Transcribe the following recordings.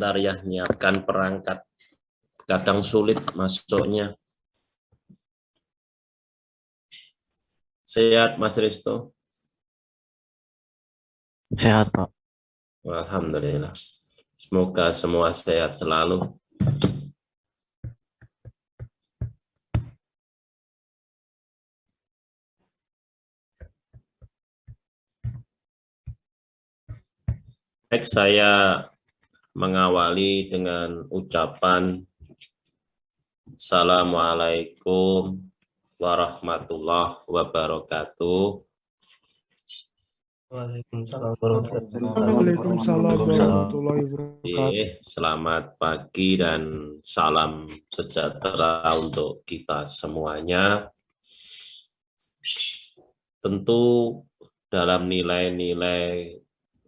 sebentar ya, nyiapkan perangkat. Kadang sulit masuknya. Sehat Mas Risto? Sehat, Pak. Alhamdulillah. Semoga semua sehat selalu. Baik, saya mengawali dengan ucapan Assalamualaikum warahmatullahi wabarakatuh. Waalaikumsalam warahmatullahi wabarakatuh. Selamat pagi dan salam sejahtera untuk kita semuanya. Tentu dalam nilai-nilai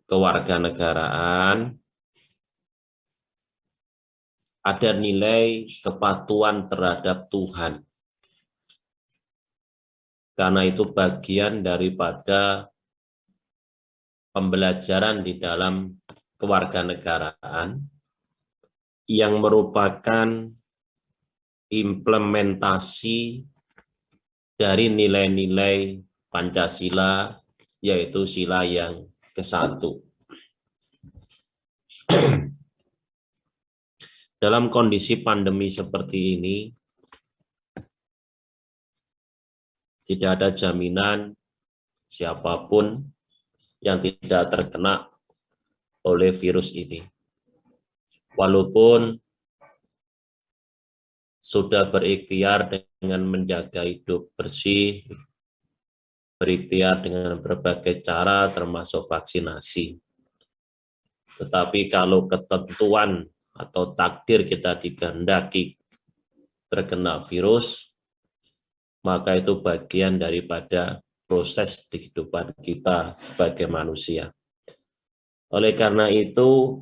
kewarganegaraan ada nilai kepatuhan terhadap Tuhan. Karena itu bagian daripada pembelajaran di dalam kewarganegaraan yang merupakan implementasi dari nilai-nilai Pancasila, yaitu sila yang ke-1. Dalam kondisi pandemi seperti ini, tidak ada jaminan siapapun yang tidak terkena oleh virus ini. Walaupun sudah berikhtiar dengan menjaga hidup bersih, berikhtiar dengan berbagai cara termasuk vaksinasi. Tetapi kalau ketentuan atau takdir kita dikehendaki terkena virus, maka itu bagian daripada proses kehidupan kita sebagai manusia. Oleh karena itu,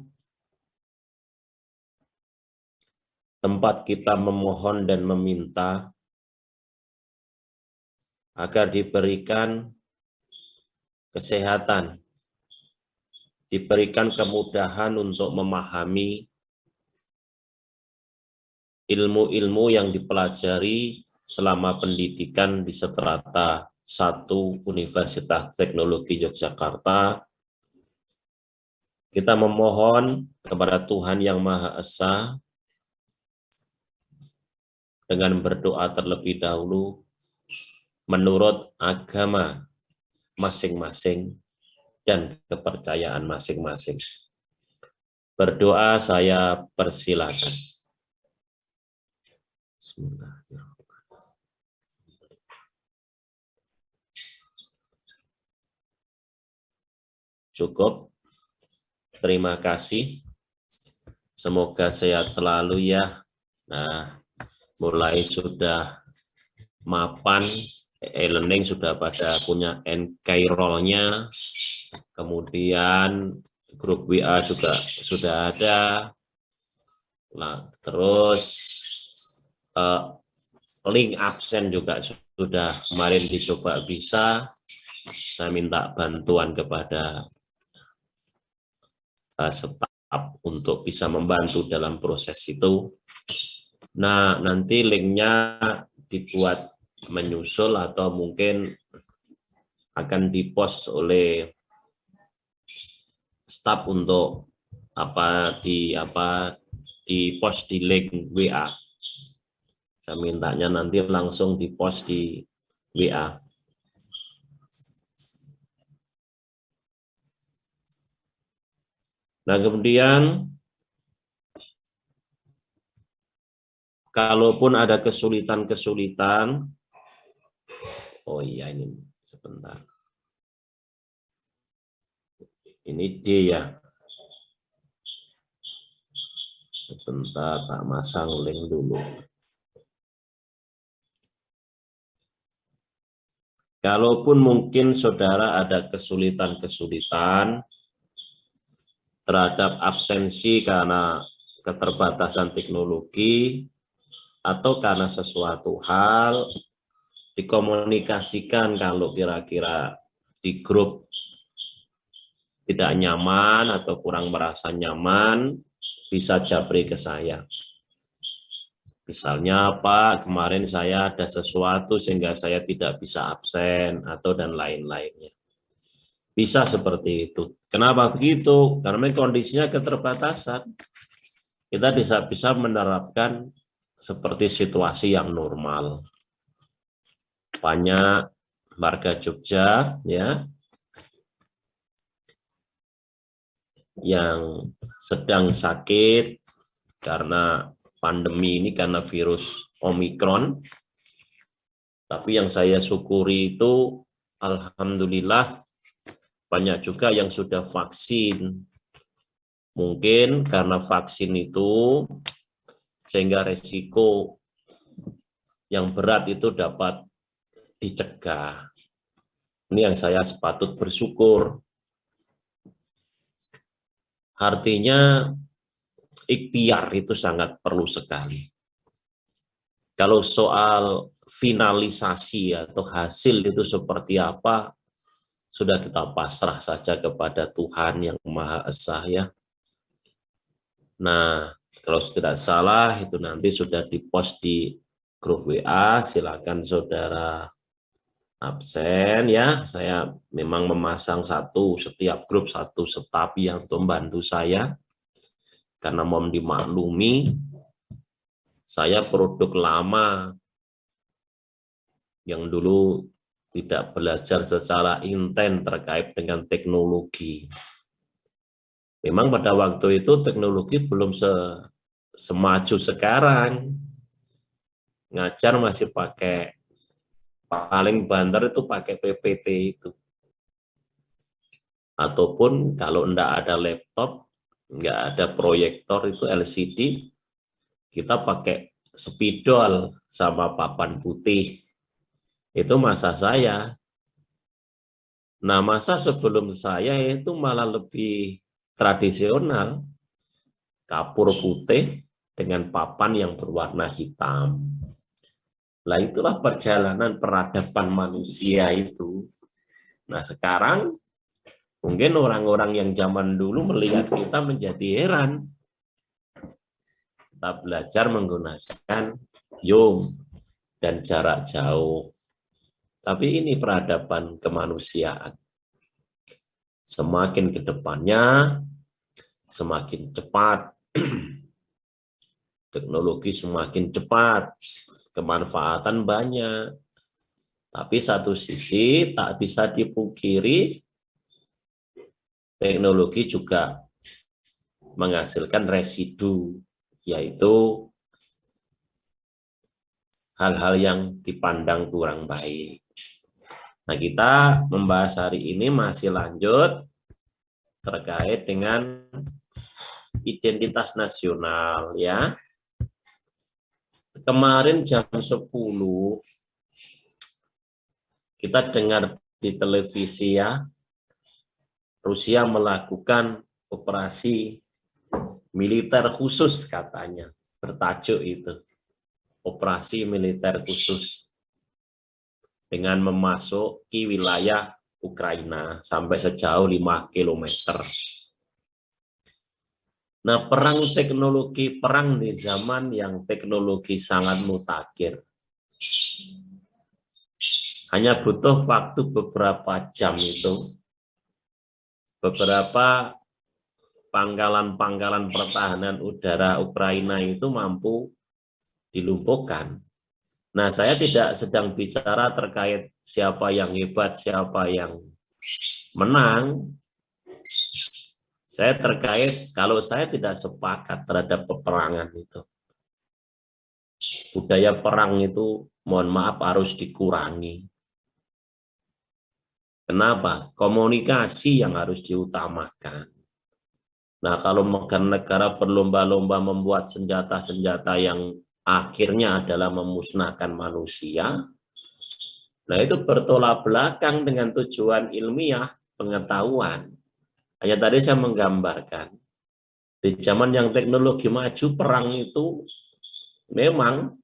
tempat kita memohon dan meminta agar diberikan kesehatan, diberikan kemudahan untuk memahami ilmu-ilmu yang dipelajari selama pendidikan di Strata 1 Universitas Teknologi Yogyakarta. Kita memohon kepada Tuhan Yang Maha Esa dengan berdoa terlebih dahulu menurut agama masing-masing dan kepercayaan masing-masing. Berdoa saya persilakan. Bismillahirrahmanirrahim. Cukup. Terima kasih. Semoga sehat selalu ya. Nah, mulai sudah mapan, e-learning sudah pada punya N-Cairol-nya, kemudian grup WA juga sudah ada. Nah, terus link absen juga sudah kemarin dicoba bisa. Saya minta bantuan kepada staf untuk bisa membantu dalam proses itu. Nah, nanti linknya dibuat menyusul atau mungkin akan dipost oleh staf untuk di post di link WA. Saya mintanya nanti langsung di post di WA. Nah, kemudian kalaupun ada kesulitan-kesulitan, oh iya ini sebentar. Ini D ya. Sebentar, tak masang link dulu. Kalaupun mungkin saudara ada kesulitan-kesulitan terhadap absensi karena keterbatasan teknologi atau karena sesuatu hal, dikomunikasikan kalau kira-kira di grup tidak nyaman atau kurang merasa nyaman, bisa japri ke saya. Misalnya, Pak, kemarin saya ada sesuatu sehingga saya tidak bisa absen atau dan lain-lainnya. Bisa seperti itu. Kenapa begitu? Karena kondisinya keterbatasan. Kita bisa menerapkan seperti situasi yang normal. Banyak warga Jogja ya yang sedang sakit karena pandemi ini, karena virus Omikron. Tapi yang saya syukuri itu, alhamdulillah, banyak juga yang sudah vaksin. Mungkin karena vaksin itu, sehingga resiko yang berat itu dapat dicegah. Ini yang saya sepatut bersyukur. Artinya, ikhtiar itu sangat perlu sekali. Kalau soal finalisasi atau hasil itu seperti apa, sudah kita pasrah saja kepada Tuhan yang Maha Esa ya. Nah, kalau tidak salah itu nanti sudah dipost di grup WA, silakan saudara absen ya. Saya memang memasang setiap grup satu staf yang membantu saya. Karena mau dimaklumi, saya produk lama yang dulu tidak belajar secara intens terkait dengan teknologi. Memang pada waktu itu teknologi belum semaju sekarang. Ngajar masih pakai, paling banter itu pakai PPT itu. Ataupun kalau enggak ada laptop, enggak ada proyektor itu LCD, kita pakai spidol sama papan putih. Itu masa saya. Nah, masa sebelum saya itu malah lebih tradisional, kapur putih dengan papan yang berwarna hitam. Nah, itulah perjalanan peradaban manusia itu. Nah, sekarang mungkin orang-orang yang zaman dulu melihat kita menjadi heran. Kita belajar menggunakan Zoom dan jarak jauh. Tapi ini peradaban kemanusiaan. Semakin ke depannya, semakin cepat. Teknologi semakin cepat, kemanfaatan banyak. Tapi satu sisi tak bisa dipungkiri, teknologi juga menghasilkan residu, yaitu hal-hal yang dipandang kurang baik. Nah, kita membahas hari ini masih lanjut terkait dengan identitas nasional ya. Kemarin jam 10 kita dengar di televisi ya, Rusia melakukan operasi militer khusus katanya, bertajuk itu, operasi militer khusus, dengan memasuki wilayah Ukraina sampai sejauh 5 km. Nah, perang teknologi, perang di zaman yang teknologi sangat mutakhir. Hanya butuh waktu beberapa jam itu, beberapa pangkalan-pangkalan pertahanan udara Ukraina itu mampu dilumpuhkan. Nah, saya tidak sedang bicara terkait siapa yang hebat, siapa yang menang. Saya terkait, kalau saya tidak sepakat terhadap peperangan itu. Budaya perang itu, mohon maaf, harus dikurangi. Kenapa? Komunikasi yang harus diutamakan. Nah, kalau negara berlomba-lomba membuat senjata-senjata yang akhirnya adalah memusnahkan manusia, nah itu bertolak belakang dengan tujuan ilmiah pengetahuan. Hanya tadi saya menggambarkan, di zaman yang teknologi maju, perang itu memang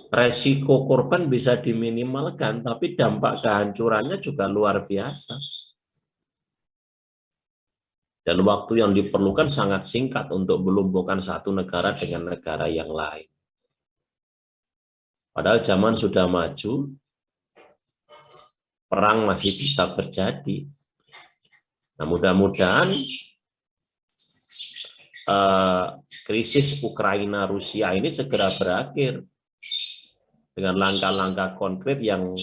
resiko korban bisa diminimalkan, tapi dampak kehancurannya juga luar biasa. Dan waktu yang diperlukan sangat singkat untuk melumpuhkan satu negara dengan negara yang lain. Padahal zaman sudah maju, perang masih bisa terjadi. Nah, mudah-mudahan krisis Ukraina-Rusia ini segera berakhir dengan langkah-langkah konkret yang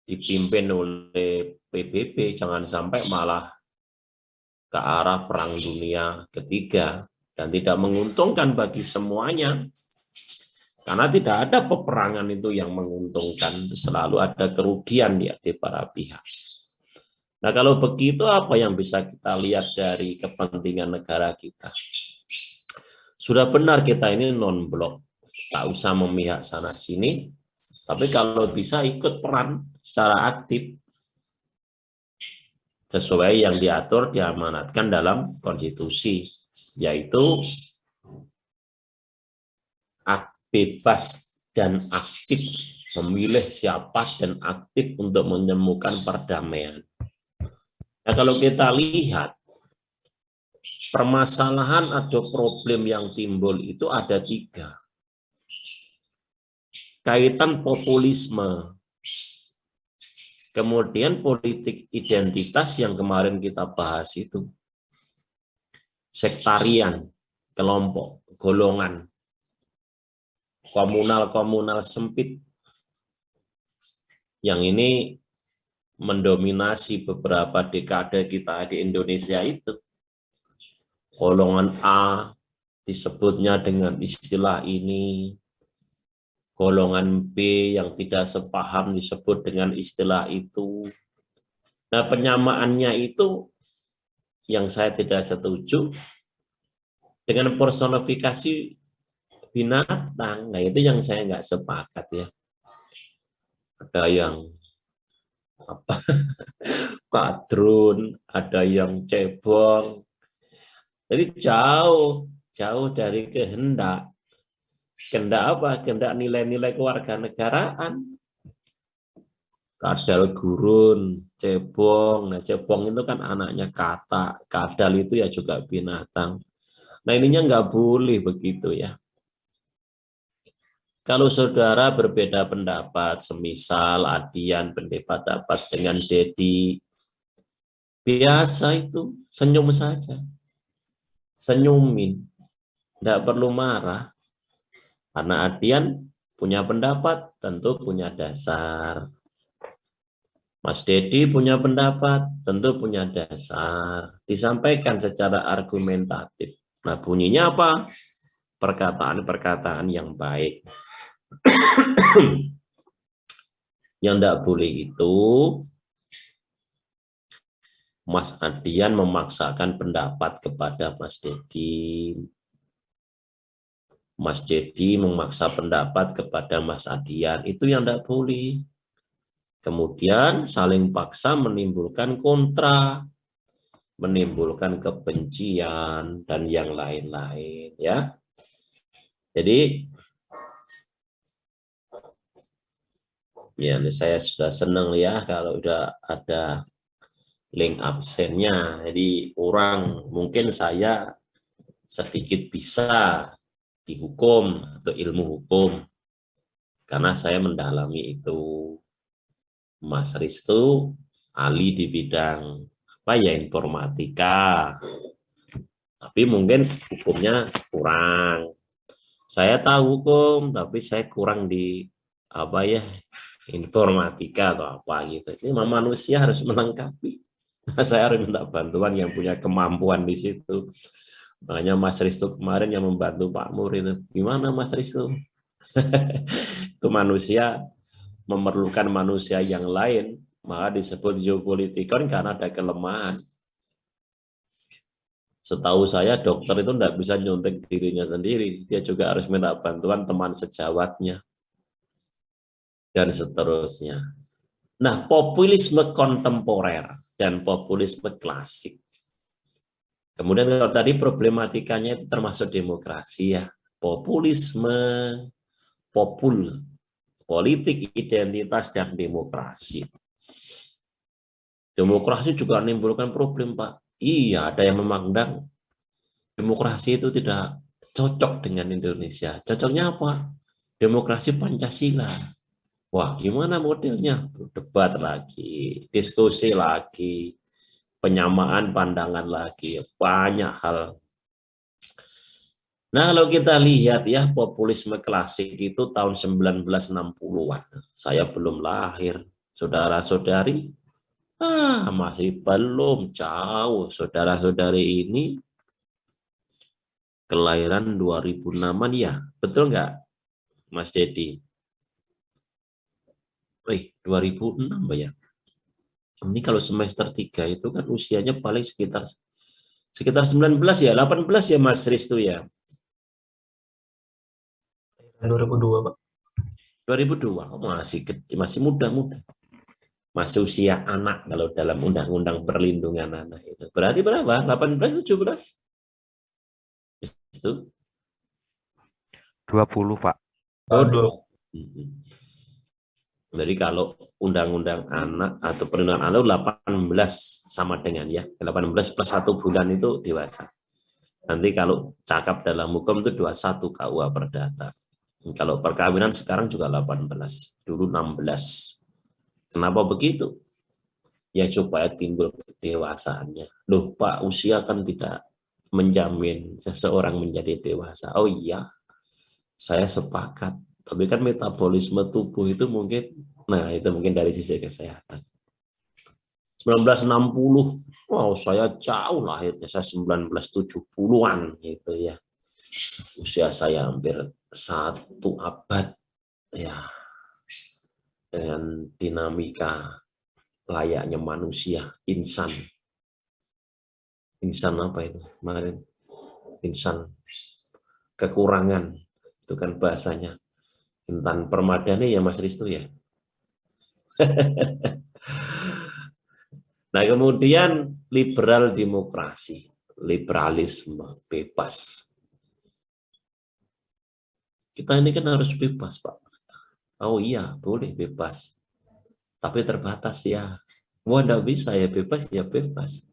dipimpin oleh PBB, jangan sampai malah ke arah perang dunia ketiga dan tidak menguntungkan bagi semuanya. Karena tidak ada peperangan itu yang menguntungkan, selalu ada kerugian di para pihak. Nah, kalau begitu apa yang bisa kita lihat dari kepentingan negara kita? Sudah benar kita ini non-blok, tak usah memihak sana sini, tapi kalau bisa ikut peran secara aktif sesuai yang diatur diamanatkan dalam konstitusi, yaitu bebas dan aktif memilih siapa dan aktif untuk menemukan perdamaian. Nah, kalau kita lihat permasalahan atau problem yang timbul itu ada 3. Kaitan populisme, kemudian politik identitas yang kemarin kita bahas itu, sektarian, kelompok, golongan, komunal sempit, yang ini mendominasi beberapa dekade kita di Indonesia itu. Golongan A disebutnya dengan istilah ini, golongan B yang tidak sepaham disebut dengan istilah itu. Nah, penyamaannya itu yang saya tidak setuju dengan personifikasi binatang. Nah, itu yang saya nggak sepakat ya. Ada yang apa kadrun, ada yang cebong. Jadi jauh dari kehendak. Kehendak apa? Kehendak nilai-nilai kewarganegaraan. Kadal gurun, cebong. Nah, cebong itu kan anaknya kata. Kadal itu ya juga binatang. Nah, ininya nggak boleh begitu ya. Kalau saudara berbeda pendapat, semisal Adian berpendapat dengan Dedi, biasa itu, senyum saja. Senyumin, tidak perlu marah. Karena Adian punya pendapat, tentu punya dasar. Mas Dedi punya pendapat, tentu punya dasar. Disampaikan secara argumentatif. Nah, bunyinya apa? Perkataan-perkataan yang baik. Yang tidak boleh itu Mas Adian memaksakan pendapat kepada Mas Dedi. Mas Dedi memaksa pendapat kepada Mas Adian. Itu yang tidak boleh. Kemudian saling paksa menimbulkan kontra, menimbulkan kebencian, dan yang lain-lain. Ya. Jadi, ya, saya sudah senang ya kalau udah ada link absennya. Jadi orang mungkin saya sedikit bisa di hukum atau ilmu hukum karena saya mendalami itu. Mas Risto ahli di bidang apa ya, informatika, tapi mungkin hukumnya kurang. Saya tahu hukum tapi saya kurang di apa ya, informatika atau apa gitu. Ini manusia harus melengkapi. Saya harus minta bantuan yang punya kemampuan di situ. Makanya Mas Risto kemarin yang membantu Pak Mur itu, gimana Mas Risto? Itu manusia memerlukan manusia yang lain, maka disebut geopolitikon karena ada kelemahan. Setahu saya dokter itu tidak bisa nyuntik dirinya sendiri, dia juga harus minta bantuan teman sejawatnya, dan seterusnya. Nah, populisme kontemporer dan populisme klasik. Kemudian kalau tadi problematikanya itu termasuk demokrasi ya, populisme, politik identitas dan demokrasi. Demokrasi juga menimbulkan problem, Pak. Iya, ada yang memandang demokrasi itu tidak cocok dengan Indonesia. Cocoknya apa? Demokrasi Pancasila. Wah, gimana modelnya? Debat lagi, diskusi lagi, penyamaan pandangan lagi, banyak hal. Nah, kalau kita lihat ya, populisme klasik itu tahun 1960-an. Saya belum lahir. Saudara-saudari, masih belum jauh. Saudara-saudari ini kelahiran 2006-an ya. Betul nggak, Mas Dedi? 2006 ya. Ini kalau semester 3 itu kan usianya paling sekitar 19 ya, 18 ya Mas Ristu ya. 2002, Pak. 2002, masih muda-muda. Masih usia anak kalau dalam Undang-Undang Perlindungan Anak itu. Berarti berapa? 18, 17? Itu 20, Pak. Oh, jadi kalau Undang-Undang Anak atau Perlindungan Anak 18 sama dengan ya, 18 plus 1 bulan itu dewasa. Nanti kalau cakap dalam hukum itu 21 KUH Perdata. Kalau perkawinan sekarang juga 18, dulu 16. Kenapa begitu? Ya supaya timbul kedewasaannya. Loh Pak, usia kan tidak menjamin seseorang menjadi dewasa. Oh iya, saya sepakat. Tapi kan metabolisme tubuh itu mungkin, nah itu mungkin dari sisi kesehatan. 1960, wow saya jauh lahirnya, saya 1970-an gitu ya. Usia saya hampir 1 abad ya, dengan dinamika layaknya manusia, insan. Insan apa itu kemarin? Insan kekurangan, itu kan bahasanya. Intan Permadani ya Mas Ristu ya. Nah kemudian liberal demokrasi, liberalisme, bebas. Kita ini kan harus bebas Pak. Oh iya boleh bebas, tapi terbatas ya. Wah enggak bisa ya bebas ya bebas.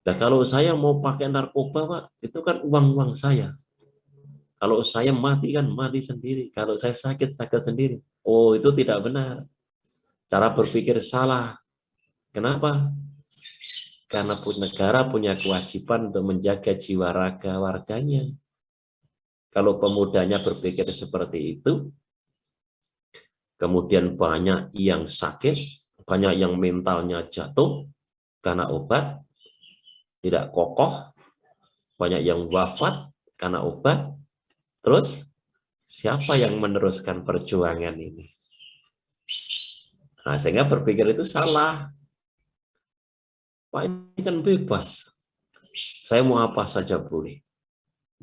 Nah kalau saya mau pakai narkoba Pak, itu kan uang-uang saya. Kalau saya mati kan mati sendiri. Kalau saya sakit sakit sendiri. Oh itu tidak benar. Cara berpikir salah. Kenapa? Karena negara punya kewajiban untuk menjaga jiwa raga warganya. Kalau pemudanya berpikir seperti itu, kemudian banyak yang sakit, banyak yang mentalnya jatuh karena obat, tidak kokoh, banyak yang wafat karena obat, terus siapa yang meneruskan perjuangan ini? Nah, sehingga berpikir itu salah. Pak ini kan bebas, saya mau apa saja boleh.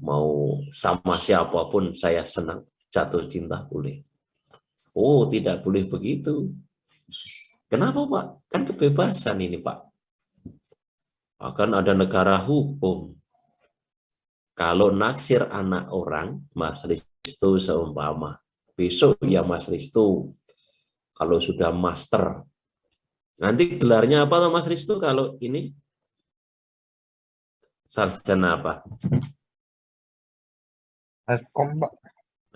Mau sama siapapun saya senang, jatuh cinta boleh. Oh, tidak boleh begitu. Kenapa, Pak? Kan kebebasan ini, Pak. Akan ada negara hukum. Kalau naksir anak orang, Mas Ristu seumpama. Besok ya Mas Ristu, kalau sudah master. Nanti gelarnya apa Mas Ristu kalau ini? Sarjana apa? Eskom, Pak.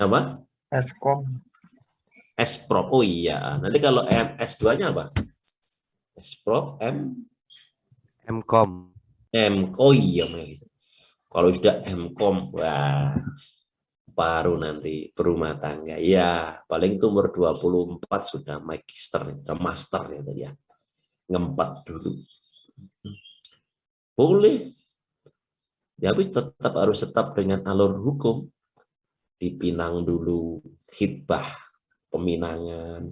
Apa? Eskom. S-Prop. Oh iya. Nanti kalau S2-nya apa? S-Prop, Mkom. Oh iya. Kalau sudah Mkom, wah, baru nanti berumah tangga. Ya, paling itu umur 24 sudah magister, sudah master gitu ya. Ngempat dulu. Boleh. Ya, tapi harus tetap dengan alur hukum. Dipinang dulu, khitbah, peminangan,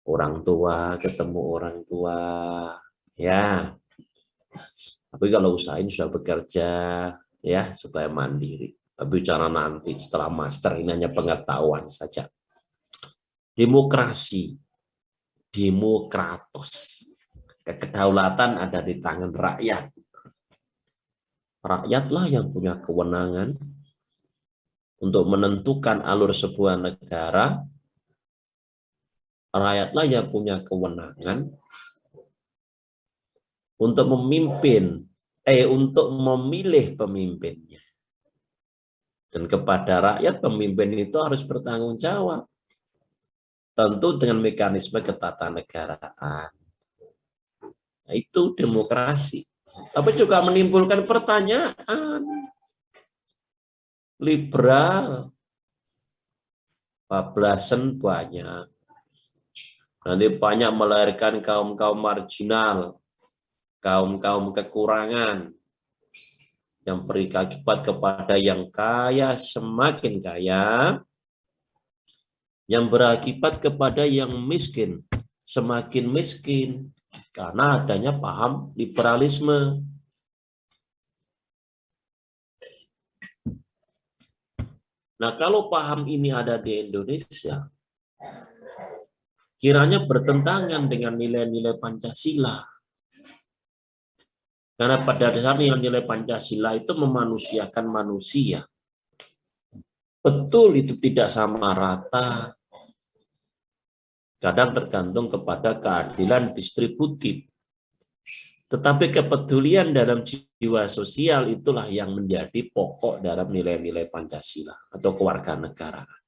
orang tua ketemu orang tua, ya. Tapi kalau usahain sudah bekerja, ya supaya mandiri. Tapi cara nanti setelah master ini hanya pengetahuan saja. Demokrasi, demokratos, kedaulatan ada di tangan rakyat. Rakyatlah yang punya kewenangan untuk menentukan alur sebuah negara. Rakyatlah yang punya kewenangan untuk untuk memilih pemimpinnya. Dan kepada rakyat, pemimpin itu harus bertanggung jawab. Tentu dengan mekanisme ketatanegaraan. Nah, itu demokrasi. Tapi juga menimbulkan pertanyaan. Liberal, bablasan banyak. Nanti banyak melahirkan kaum-kaum marginal, kaum-kaum kekurangan, yang berakibat kepada yang kaya semakin kaya, yang berakibat kepada yang miskin semakin miskin, karena adanya paham liberalisme. Nah, kalau paham ini ada di Indonesia, kiranya bertentangan dengan nilai-nilai Pancasila. Karena pada dasarnya nilai Pancasila itu memanusiakan manusia. Betul itu tidak sama rata. Kadang tergantung kepada keadilan distributif. Tetapi kepedulian dalam jiwa sosial itulah yang menjadi pokok dalam nilai-nilai Pancasila atau kewarganegaraan.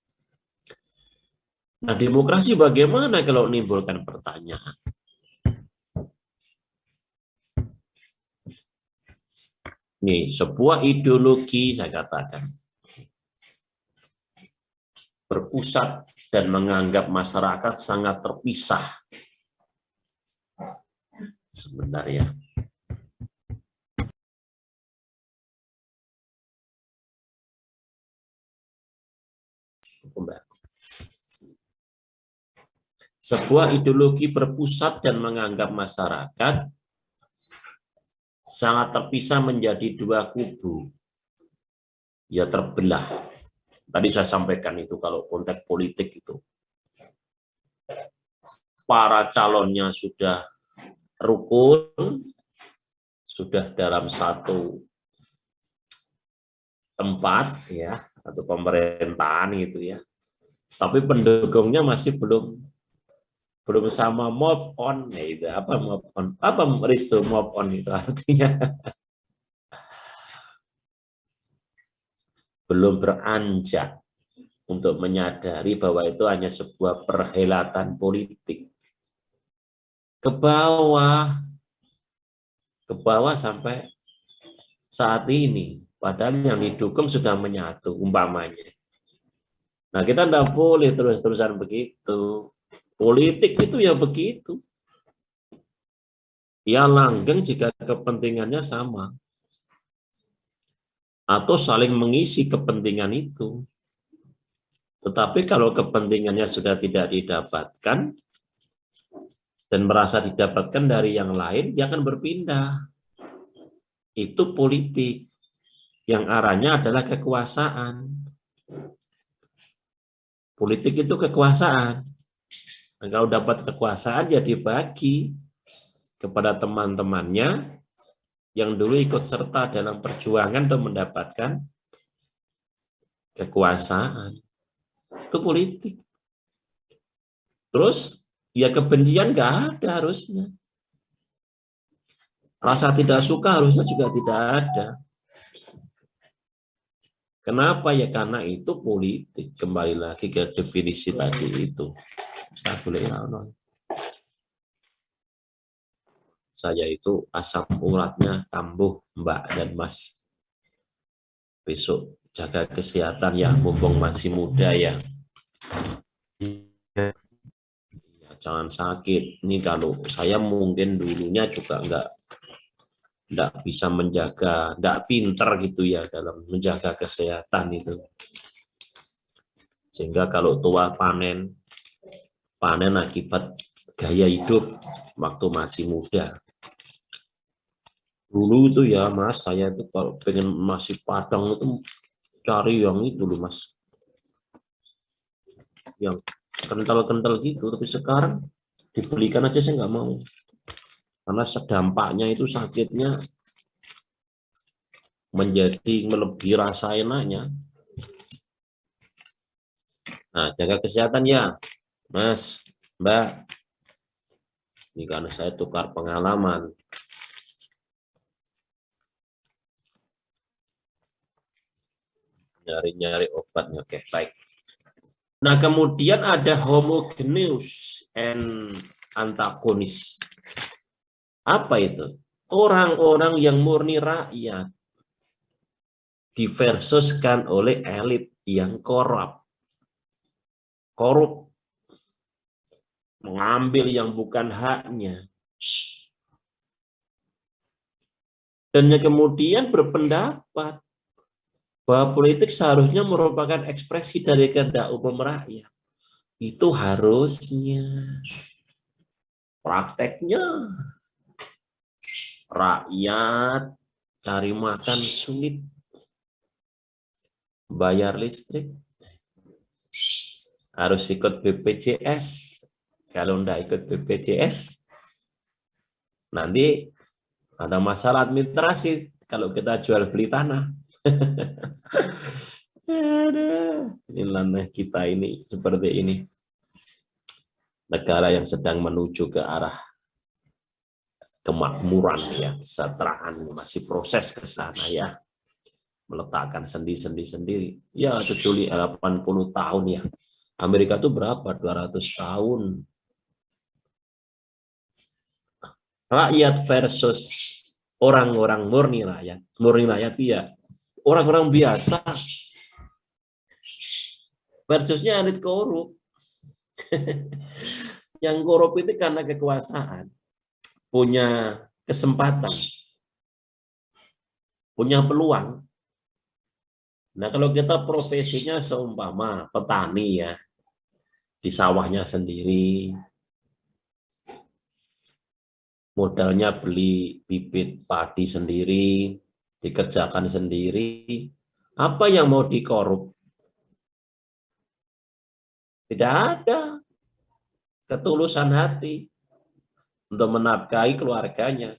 Nah, demokrasi bagaimana kalau menimbulkan pertanyaan? Nih, sebuah ideologi, saya katakan, berpusat dan menganggap masyarakat sangat terpisah. Sebentar ya. Sebuah ideologi berpusat dan menganggap masyarakat sangat terpisah menjadi dua kubu. Ya terbelah. Tadi saya sampaikan itu kalau konteks politik itu. Para calonnya sudah rukun, sudah dalam satu tempat ya atau pemerintahan gitu ya. Tapi pendukungnya masih belum sama move on. Nah, itu apa move on? Apa Risto move on itu artinya? Belum beranjak untuk menyadari bahwa itu hanya sebuah perhelatan politik. Ke bawah sampai saat ini, padahal yang didukung sudah menyatu umpamanya. Nah, kita tidak boleh terus-terusan begitu. Politik itu ya begitu. Ya langgeng jika kepentingannya sama. Atau saling mengisi kepentingan itu. Tetapi kalau kepentingannya sudah tidak didapatkan, dan merasa didapatkan dari yang lain, dia akan berpindah. Itu politik. Yang arahnya adalah kekuasaan. Politik itu kekuasaan. Dan kalau dapat kekuasaan, ya dibagi kepada teman-temannya yang dulu ikut serta dalam perjuangan untuk mendapatkan kekuasaan. Itu politik. Terus, ya kebencian nggak ada harusnya. Rasa tidak suka harusnya juga tidak ada. Kenapa? Ya karena itu politik. Kembali lagi ke definisi tadi itu. Saya itu asam uratnya kambuh, Mbak dan Mas. Besok jaga kesehatan ya, mumpung masih muda ya. Ya, jangan sakit. Ini kalau saya mungkin dulunya juga nggak bisa menjaga, nggak pinter gitu ya dalam menjaga kesehatan itu. Sehingga kalau tua panen akibat gaya hidup waktu masih muda. Dulu itu ya Mas, saya itu kalau pengen nasi Padang itu cari yang itu loh Mas, yang kental-kental gitu. Tapi sekarang dibelikan aja saya nggak mau, karena sedampaknya itu sakitnya menjadi melebihi rasa enaknya. Nah, jaga kesehatan ya Mas, Mbak. Ini karena saya tukar pengalaman. Nyari-nyari obatnya. Oke, baik. Nah, kemudian ada homogeneous and antagonis. Apa itu? Orang-orang yang murni rakyat diversuskan oleh elit yang korup, mengambil yang bukan haknya. Dan kemudian berpendapat bahwa politik seharusnya merupakan ekspresi dari kehendak umum rakyat. Itu harusnya. Prakteknya rakyat cari makan sulit, bayar listrik, harus ikut BPJS. Kalau enggak ikut BPJS, nanti ada masalah administrasi kalau kita jual beli tanah. Ini kita ini seperti ini. Negara yang sedang menuju ke arah kemakmuran ya, kesejahteraan masih proses ke sana ya. Meletakkan sendi-sendi sendiri. Ya, kecuali 80 tahun ya. Amerika itu berapa? 200 tahun. Rakyat versus orang-orang murni rakyat. Murni rakyat ya orang-orang biasa. Versusnya elit korup. Yang korup itu karena kekuasaan. Punya kesempatan. Punya peluang. Nah, kalau kita profesinya seumpama petani ya, di sawahnya sendiri, modalnya beli bibit padi sendiri, dikerjakan sendiri, apa yang mau dikorup? Tidak ada ketulusan hati untuk menafkahi keluarganya.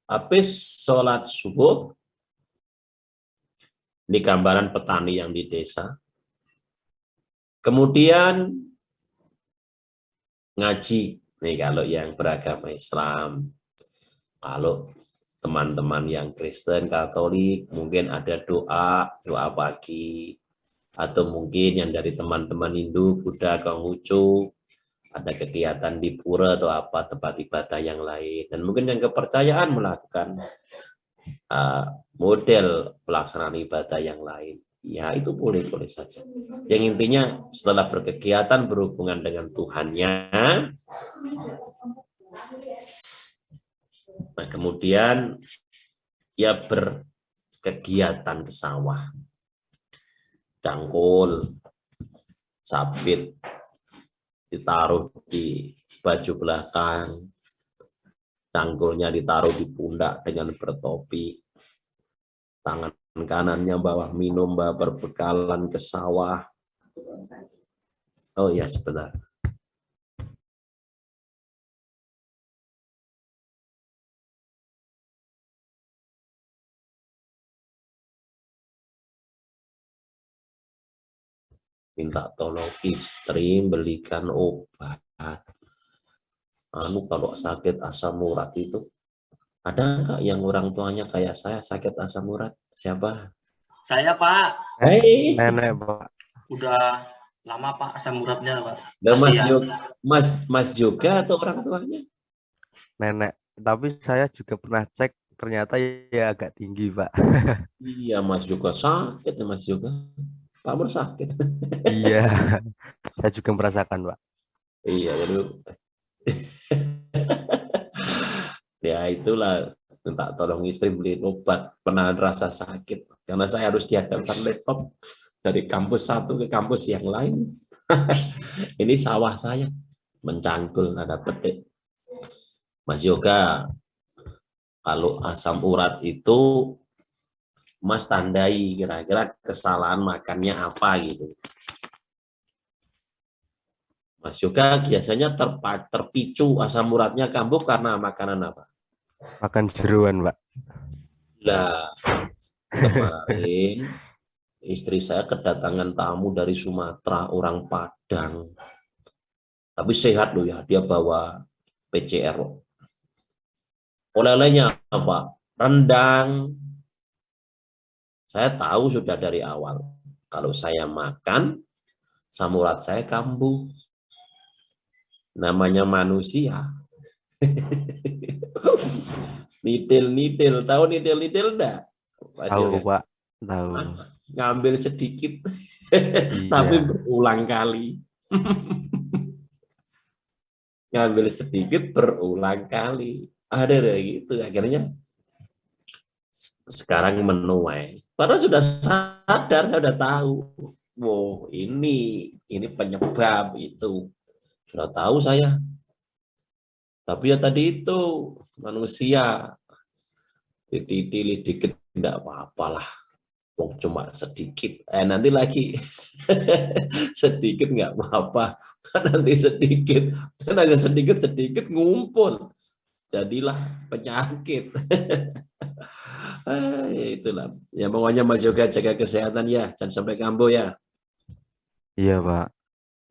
Habis sholat subuh, ini gambaran petani yang di desa. Kemudian ngaji, nih kalau yang beragama Islam. Kalau teman-teman yang Kristen, Katolik, mungkin ada doa pagi. Atau mungkin yang dari teman-teman Hindu, Buddha, Konghucu, ada kegiatan di pura atau apa, tempat ibadah yang lain. Dan mungkin yang kepercayaan melakukan model pelaksanaan ibadah yang lain. Ya, itu boleh-boleh saja. Yang intinya setelah berkegiatan berhubungan dengan Tuhannya, nah kemudian ya berkegiatan ke sawah, cangkul, sabit, ditaruh di baju belakang, cangkulnya ditaruh di pundak dengan bertopi, tangan kanannya bawa minum, bawa berbekalan ke sawah. Oh ya, sebentar. Minta tolong istri belikan obat. Kalau sakit asam urat itu, ada nggak yang orang tuanya kayak saya sakit asam urat? Siapa? Saya, Pak. Hei. Nenek, Pak. Udah lama, Pak, asam uratnya, Pak. Mas juga atau orang tuanya? Nenek. Tapi saya juga pernah cek, ternyata ya agak tinggi, Pak. Iya, Mas juga sakit ya, Mas juga. Pak Mur sakit. Iya, saya juga merasakan, Pak. Iya, jadi ya itulah, minta tolong istri beli obat penahan rasa sakit. Karena saya harus dihadapkan laptop dari kampus satu ke kampus yang lain. Ini sawah saya, mencangkul ada petik. Mas Yoga, kalau asam urat itu Mas tandai kira-kira kesalahan makannya apa gitu. Mas Yoga biasanya terpicu asam uratnya kambuh karena makanan apa? Makan jeruan, Pak. Lah, kemarin istri saya kedatangan tamu dari Sumatera, orang Padang. Tapi sehat loh ya, dia bawa PCR. Oleh-olehnya apa? Rendang. Saya tahu sudah dari awal. Kalau saya makan, asam urat saya kambuh. Namanya manusia. Nidil-nidil, tahu nidil-nidil enggak? Tahu Pak, tahu. Ngambil sedikit, tapi Iya. berulang kali. Ngambil sedikit berulang kali. Ada gitu, akhirnya sekarang menuai. Padahal sudah sadar, saya sudah tahu. Wow, ini penyebab itu. Sudah tahu saya. Tapi ya tadi itu manusia ditidili dikit enggak apa-apalah. Cuma sedikit. Nanti lagi sedikit nggak apa-apa. Nanti sedikit. Tenaga sedikit ngumpul. Jadilah penyakit. Ya itulah. Ya pokoknya Mas Yoga jaga kesehatan ya. Jangan sampai kambuh ya. Iya Pak.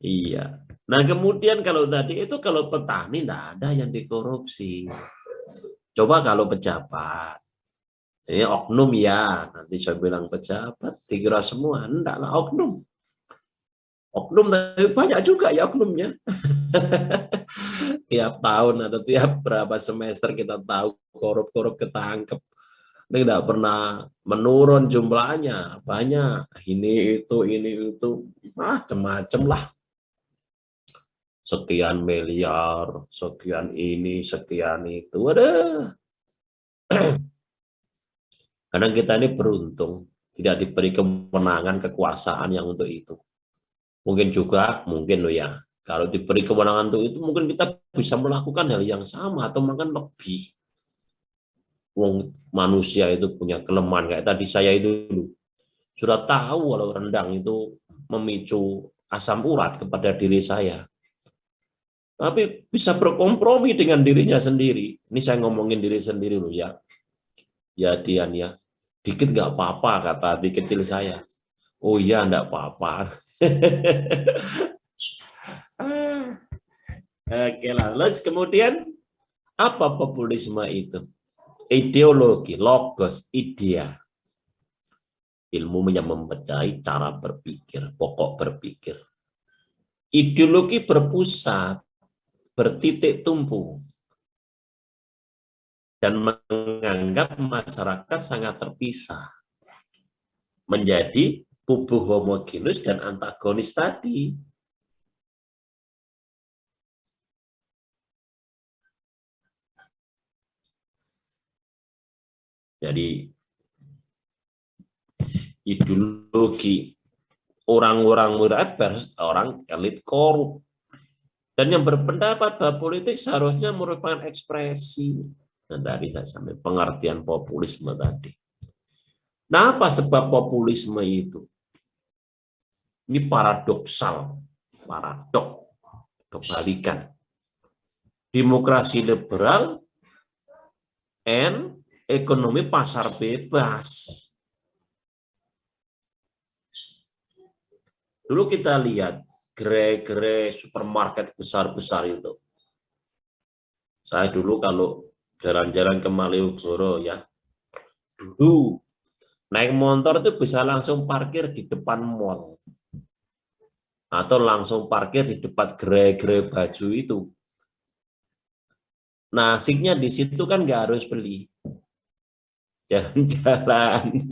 Iya. Nah kemudian kalau tadi itu kalau petani enggak ada yang dikorupsi. Coba kalau pejabat. Ini oknum ya, nanti saya bilang pejabat, dikira semua, enggak lah oknum. Oknum tapi banyak juga ya oknumnya. Tiap tahun atau tiap berapa semester kita tahu korup-korup ketangkep. Ini enggak pernah menurun jumlahnya, banyak. Ini itu, macam-macam lah. Sekian miliar, sekian ini, sekian itu, ada. Kadang kita ini beruntung, tidak diberi kewenangan, kekuasaan yang untuk itu. Mungkin loh ya, kalau diberi kewenangan untuk itu, mungkin kita bisa melakukan hal yang sama, atau bahkan lebih. Wong manusia itu punya kelemahan, kayak tadi saya itu dulu. Sudah tahu kalau rendang itu memicu asam urat kepada diri saya. Tapi bisa berkompromi dengan dirinya sendiri. Ini saya ngomongin diri sendiri loh ya. Ya Dian ya, dikit nggak apa-apa kata adik kecil saya. Oh iya nggak apa-apa. Oke lah. Lalu kemudian apa populisme itu? Ideologi, logos, idea. Ilmu yang memecahai cara berpikir, pokok berpikir. Ideologi berpusat, bertitik tumpu, dan menganggap masyarakat sangat terpisah menjadi kubu homogenus dan antagonis tadi. Jadi ideologi orang-orang muda versus orang elit korup. Dan yang berpendapat bahwa politik seharusnya merupakan ekspresi. Nah, tadi saya sampai pengertian populisme tadi. Nah, apa sebab populisme itu? Ini paradoksal, kebalikan. Demokrasi liberal and ekonomi pasar bebas. Dulu kita lihat gerai-gerai supermarket besar-besar itu. Saya dulu kalau jalan-jalan ke Malioboro ya, dulu naik motor itu bisa langsung parkir di depan mall. Atau langsung parkir di depan gerai-gerai baju itu. Nah, asiknya di situ kan nggak harus beli. Jalan-jalan.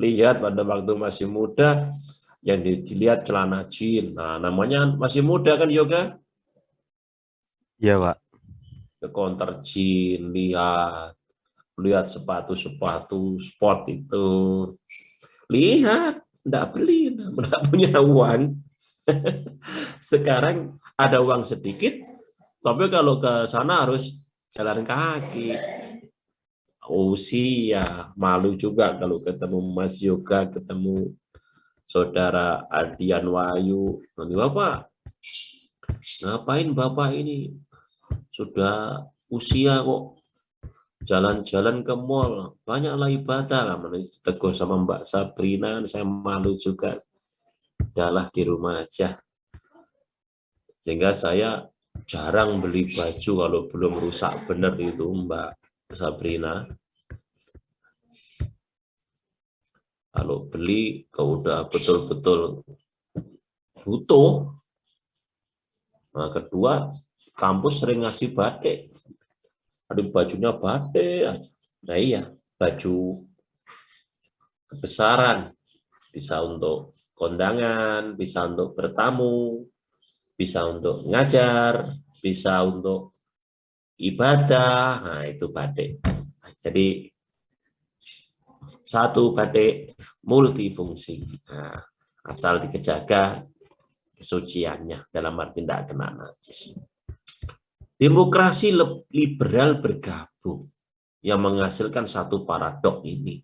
Lihat pada waktu masih muda, yang dilihat celana jeans. Nah, namanya masih muda kan Yoga? Iya Pak. Ke counter jeans, lihat sepatu-sepatu sport itu. Lihat, enggak beli, enggak punya uang. Sekarang ada uang sedikit, tapi kalau ke sana harus jalan kaki. Usia, malu juga kalau ketemu Mas Yoga, ketemu Saudara Adian Wahyu. Nanti Bapak, ngapain Bapak ini? Sudah usia kok jalan-jalan ke mall, banyaklah ibadah lah. Tegur sama Mbak Sabrina, saya malu juga. Udahlah di rumah aja. Sehingga saya jarang beli baju kalau belum rusak benar itu Mbak Sabrina. Kalau beli, kalau udah betul-betul butuh. Nah, kedua, kampus sering ngasih batik. Ada bajunya batik aja. Nah iya, baju kebesaran. Bisa untuk kondangan, bisa untuk bertamu, bisa untuk ngajar, bisa untuk ibadah. Nah, itu batik. Jadi, satu batik multifungsi. Nah, asal dikejaga kesuciannya dalam arti tidak kena najis. Demokrasi liberal bergabung yang menghasilkan satu paradok ini.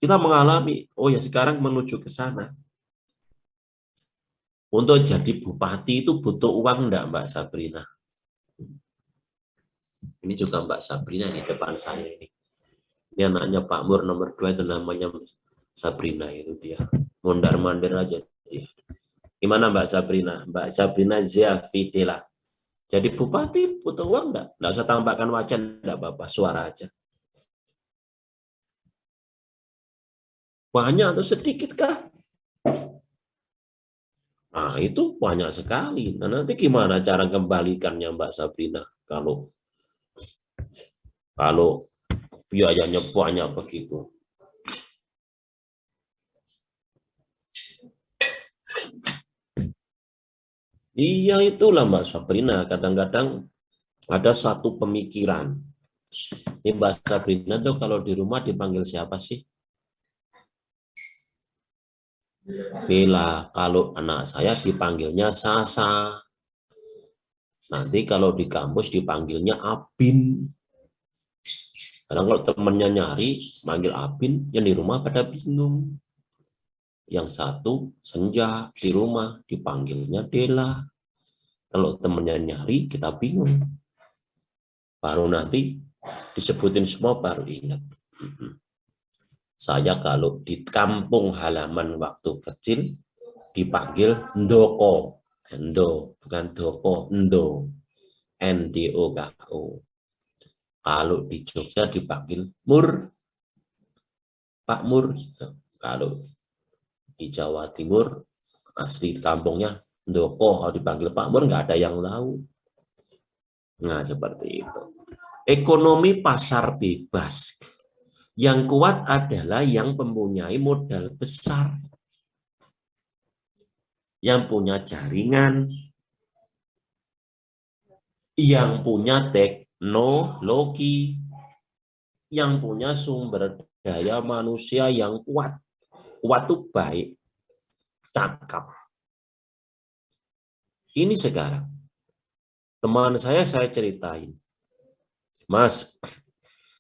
Kita mengalami, oh ya sekarang menuju ke sana. Untuk jadi bupati itu butuh uang enggak Mbak Sabrina? Ini juga Mbak Sabrina di depan saya ini. Ini anaknya Pak Mur nomor 2 itu namanya Sabrina itu dia. Mondar-mandir aja dia. Gimana Mbak Sabrina? Mbak Sabrina Ziafidela. Jadi bupati butuh uang enggak? Enggak usah tambahkan wajah, enggak apa-apa, suara aja. Banyak atau sedikit kah? Nah, itu banyak sekali. Nah, nanti gimana cara kembalikannya Mbak Sabrina? Kalau biayanya banyak begitu. Iya itulah Mbak Sabrina. Kadang-kadang ada satu pemikiran. Ini Mbak Sabrina tuh kalau di rumah dipanggil siapa sih? Bella. Kalau anak saya dipanggilnya Sasa. Nanti kalau di kampus dipanggilnya Abin. Kadang kalau temennya nyari, manggil Abin, yang di rumah pada bingung. Yang satu Senja di rumah dipanggilnya Dela. Kalau temennya nyari, kita bingung. Baru nanti disebutin semua baru ingat. Saya kalau di kampung halaman waktu kecil dipanggil Ndoko. Endo, bukan Doko, Endo. Ndoko. Kalau di Jogja dipanggil Mur, Pak Mur. Gitu. Kalau di Jawa Timur, asli kampungnya Ndoko, kalau dipanggil Pak Mur nggak ada yang tahu. Nah, seperti itu. Ekonomi pasar bebas. Yang kuat adalah yang mempunyai modal besar. Yang punya jaringan. Yang punya teknologi, yang punya sumber daya manusia yang kuat. Kuat itu baik, cakap. Ini sekarang, teman saya ceritain, Mas,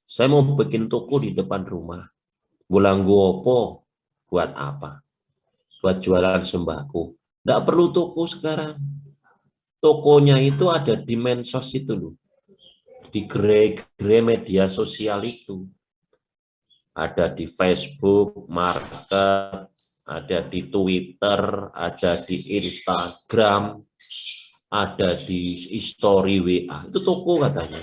saya mau bikin toko di depan rumah. Bulan gopo, buat apa? Buat jualan sembako. Nggak perlu toko sekarang. Tokonya itu ada di medsos itu loh. Di gerai media sosial itu. Ada di Facebook, Market, ada di Twitter, ada di Instagram, ada di story WA. Itu toko katanya.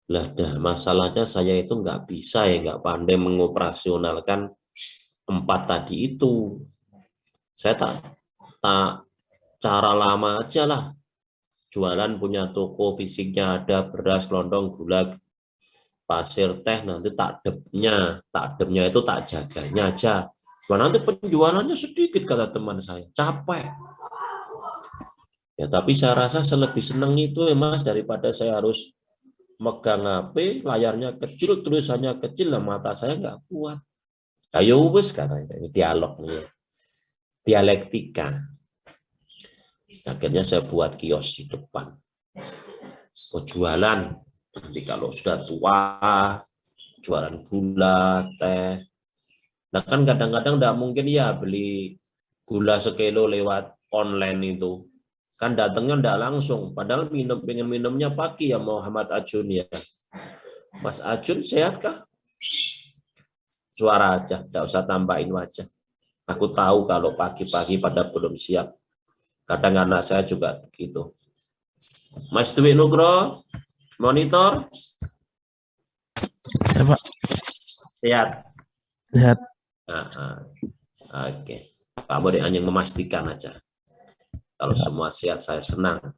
Lah, masalahnya saya itu nggak bisa ya, nggak pandai mengoperasionalkan 4 tadi itu. Saya tak cara lama aja lah. Jualan punya toko, fisiknya ada, beras, lontong, gula, pasir, teh, nanti takdemnya itu tak jaganya aja. Nah, nanti penjualannya sedikit kata teman saya, capek. Ya, tapi saya rasa lebih seneng itu ya Mas, daripada saya harus megang HP, layarnya kecil, tulisannya kecil, lah mata saya nggak kuat. Ayo wes katanya, ini dialog nih, dialektika. Akhirnya saya buat kios di depan. Mau jualan, nanti kalau sudah tua, jualan gula, teh. Nah kan kadang-kadang nggak mungkin ya beli gula sekilo lewat online itu. Kan datangnya nggak langsung, padahal pengen minumnya pagi ya Muhammad Ajun ya. Mas Ajun sehatkah? Suara aja, nggak usah tambahin wajah. Aku tahu kalau pagi-pagi pada belum siap. Kadang anak saya juga begitu. Mas Dwi Nugroho, monitor. Ya, Pak. Sehat. Sehat. Oke. Pak Bodi hanya memastikan aja. Kalau semua sehat, saya senang.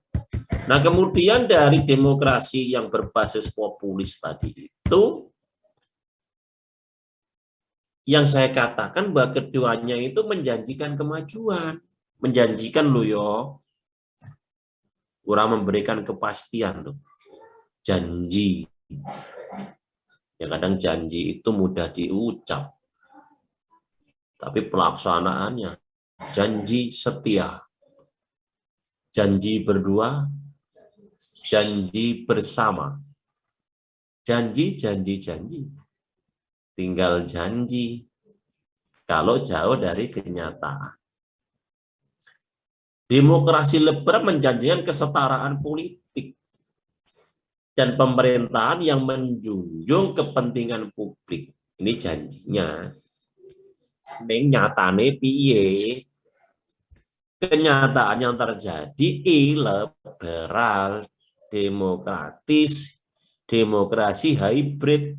Nah, kemudian dari demokrasi yang berbasis populis tadi itu, yang saya katakan bahwa keduanya itu menjanjikan kemajuan. Menjanjikan loh yo. Kurang memberikan kepastian loh. Janji. Ya kadang janji itu mudah diucap. Tapi pelaksanaannya, janji setia, janji berdua, janji bersama, janji. Tinggal janji, kalau jauh dari kenyataan. Demokrasi liberal menjanjikan kesetaraan politik dan pemerintahan yang menjunjung kepentingan publik. Ini janjinya. Ning nyatane piye? Kenyataan yang terjadi liberal, demokratis, demokrasi hybrid,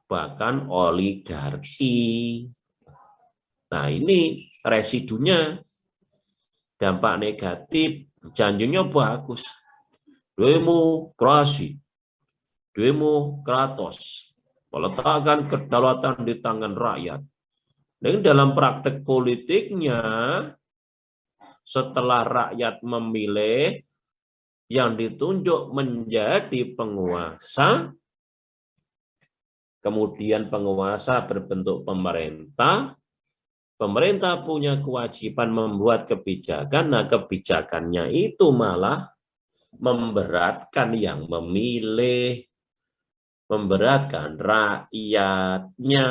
bahkan oligarki. Nah, ini residunya, dampak negatif, janjinya bagus. Demokrasi, demokratos, meletakkan kedaulatan di tangan rakyat. Dan dalam praktek politiknya, setelah rakyat memilih, yang ditunjuk menjadi penguasa, kemudian penguasa berbentuk pemerintah, pemerintah punya kewajiban membuat kebijakan, nah kebijakannya itu malah memberatkan yang memilih, memberatkan rakyatnya.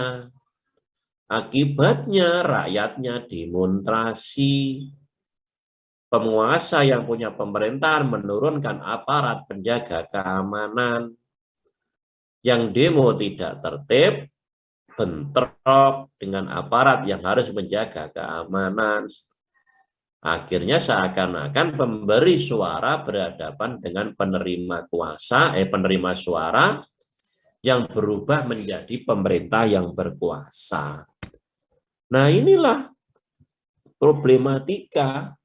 Akibatnya rakyatnya demonstrasi, penguasa yang punya pemerintahan menurunkan aparat penjaga keamanan, yang demo tidak tertib, bentrok dengan aparat yang harus menjaga keamanan. Akhirnya seakan-akan pemberi suara berhadapan dengan penerima kuasa, penerima suara yang berubah menjadi pemerintah yang berkuasa. Nah, inilah problematika.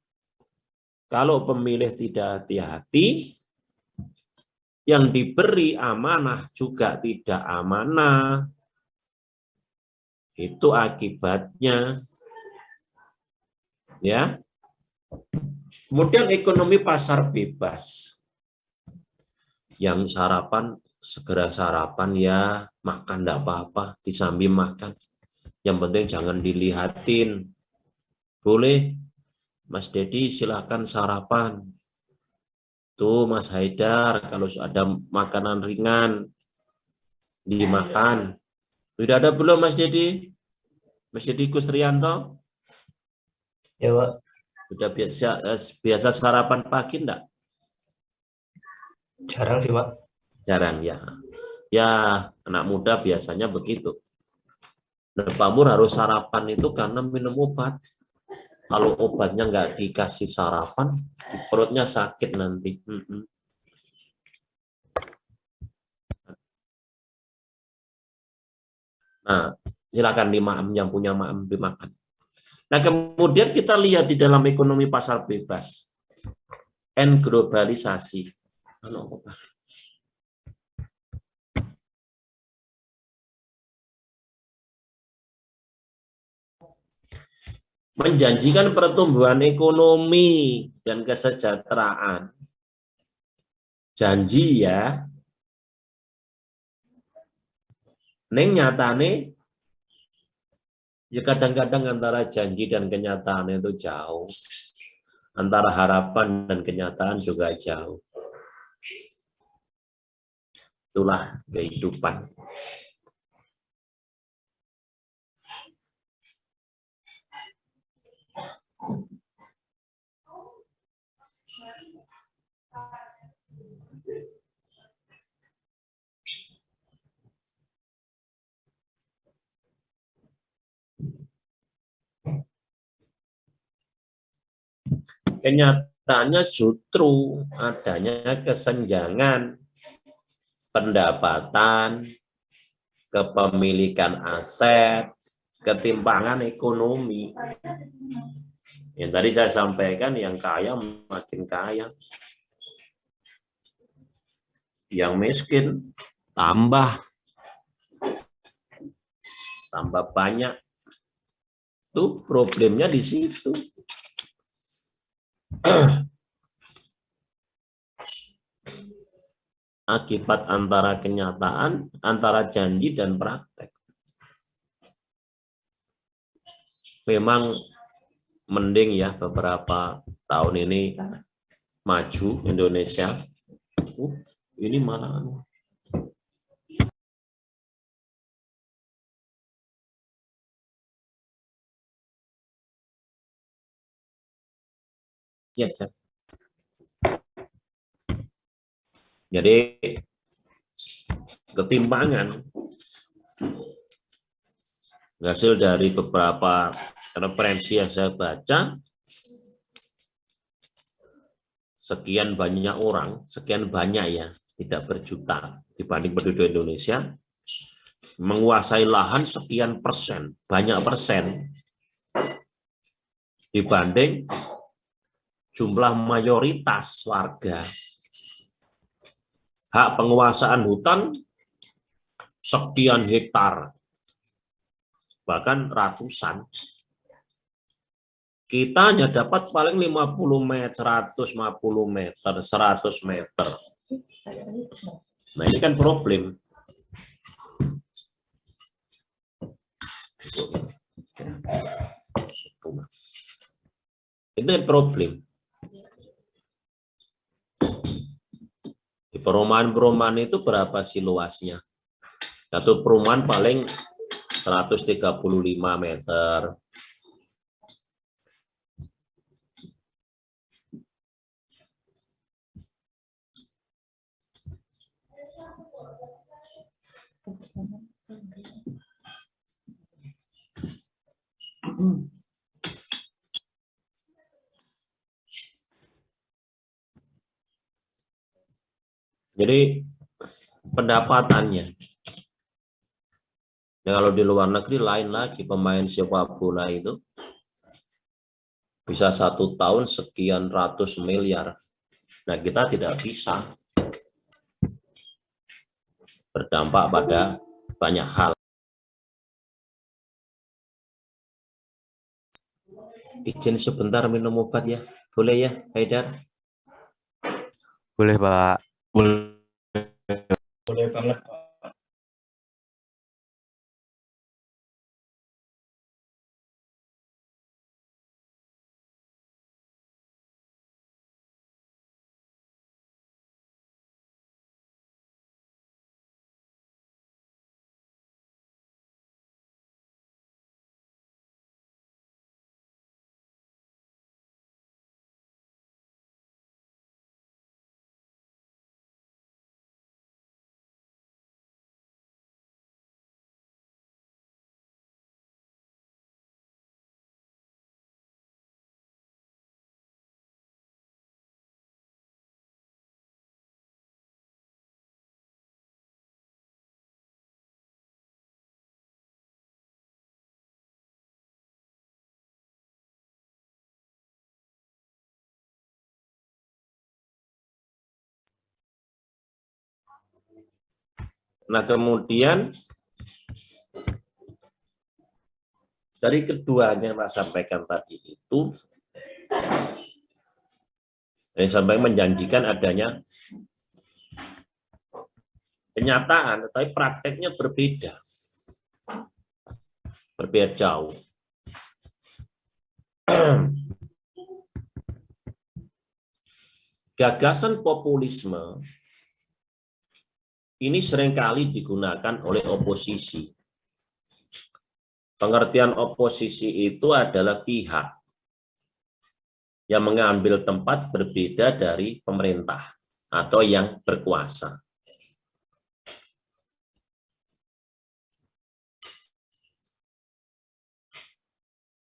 Kalau pemilih tidak hati-hati, yang diberi amanah juga tidak amanah. Itu akibatnya. Ya. Kemudian ekonomi pasar bebas. Yang sarapan, segera sarapan ya, makan enggak apa-apa, disambi makan. Yang penting jangan dilihatin. Boleh, Mas Dedi silakan sarapan. Tuh Mas Haidar, kalau ada makanan ringan, dimakan. Sudah ada belum Mas Dedi? Mas Dedi Kusrianto? Ya, Pak. Sudah biasa sarapan pagi enggak? Jarang sih, Pak. Jarang ya. Ya, anak muda biasanya begitu. Dan Pak Mur harus sarapan itu karena minum obat. Kalau obatnya nggak dikasih sarapan, perutnya sakit nanti. Nah, silakan yang punya maam dimakan. Nah, kemudian kita lihat di dalam ekonomi pasar bebas and globalisasi. Menjanjikan pertumbuhan ekonomi dan kesejahteraan. Janji ya. Neng nyatane, ya kadang-kadang antara janji dan kenyataan itu jauh. Antara harapan dan kenyataan juga jauh. Itulah kehidupan. Kenyataannya justru adanya kesenjangan pendapatan, kepemilikan aset, ketimpangan ekonomi. Yang tadi saya sampaikan, yang kaya makin kaya, yang miskin tambah banyak. Tuh problemnya di situ. Akibat antara kenyataan, antara janji dan praktek. Memang mending ya beberapa tahun ini maju Indonesia. Ini malah ya, ya. Jadi ketimpangan hasil dari beberapa referensi yang saya baca, sekian banyak orang, sekian banyak ya, tidak berjuta dibanding penduduk Indonesia, menguasai lahan sekian persen, banyak persen dibanding jumlah mayoritas warga. Hak penguasaan hutan sekian hektar, bahkan ratusan. Kita hanya dapat paling 50 meter, 150 meter, 100 meter. Nah, ini kan problem. Itu problem. Di perumahan-perumahan itu berapa sih luasnya? Satu perumahan paling 135 meter. Jadi pendapatannya, ya kalau di luar negeri lain lagi, pemain sepak bola itu bisa 1 tahun sekian ratus miliar. Nah, kita tidak bisa, berdampak pada banyak hal. Izin sebentar minum obat ya, boleh ya, Haidar? Boleh, Pak. Boleh banget, Pak. Nah, kemudian dari keduanya yang saya sampaikan tadi itu, sampai menjanjikan adanya kenyataan, tetapi prakteknya berbeda jauh. Gagasan populisme ini seringkali digunakan oleh oposisi. Pengertian oposisi itu adalah pihak yang mengambil tempat berbeda dari pemerintah atau yang berkuasa.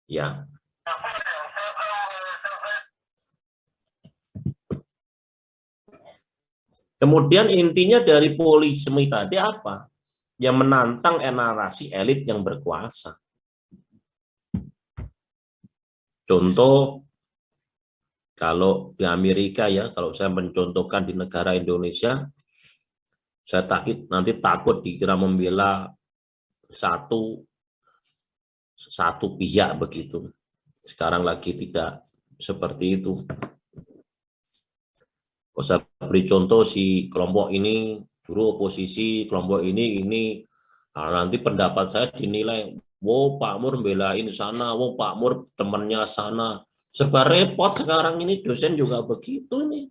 Ya. Kemudian intinya dari populisme tadi apa? yang menantang narasi elit yang berkuasa. Contoh, kalau di Amerika ya, kalau saya mencontohkan di negara Indonesia, saya nanti takut dikira membela satu pihak begitu. Sekarang lagi tidak seperti itu. Kalau saya beri contoh si kelompok ini dulu oposisi, kelompok ini, nah, nanti pendapat saya dinilai, wow Pak Mur belain sana, wow Pak Mur temannya sana, serba repot sekarang ini. Dosen juga begitu nih.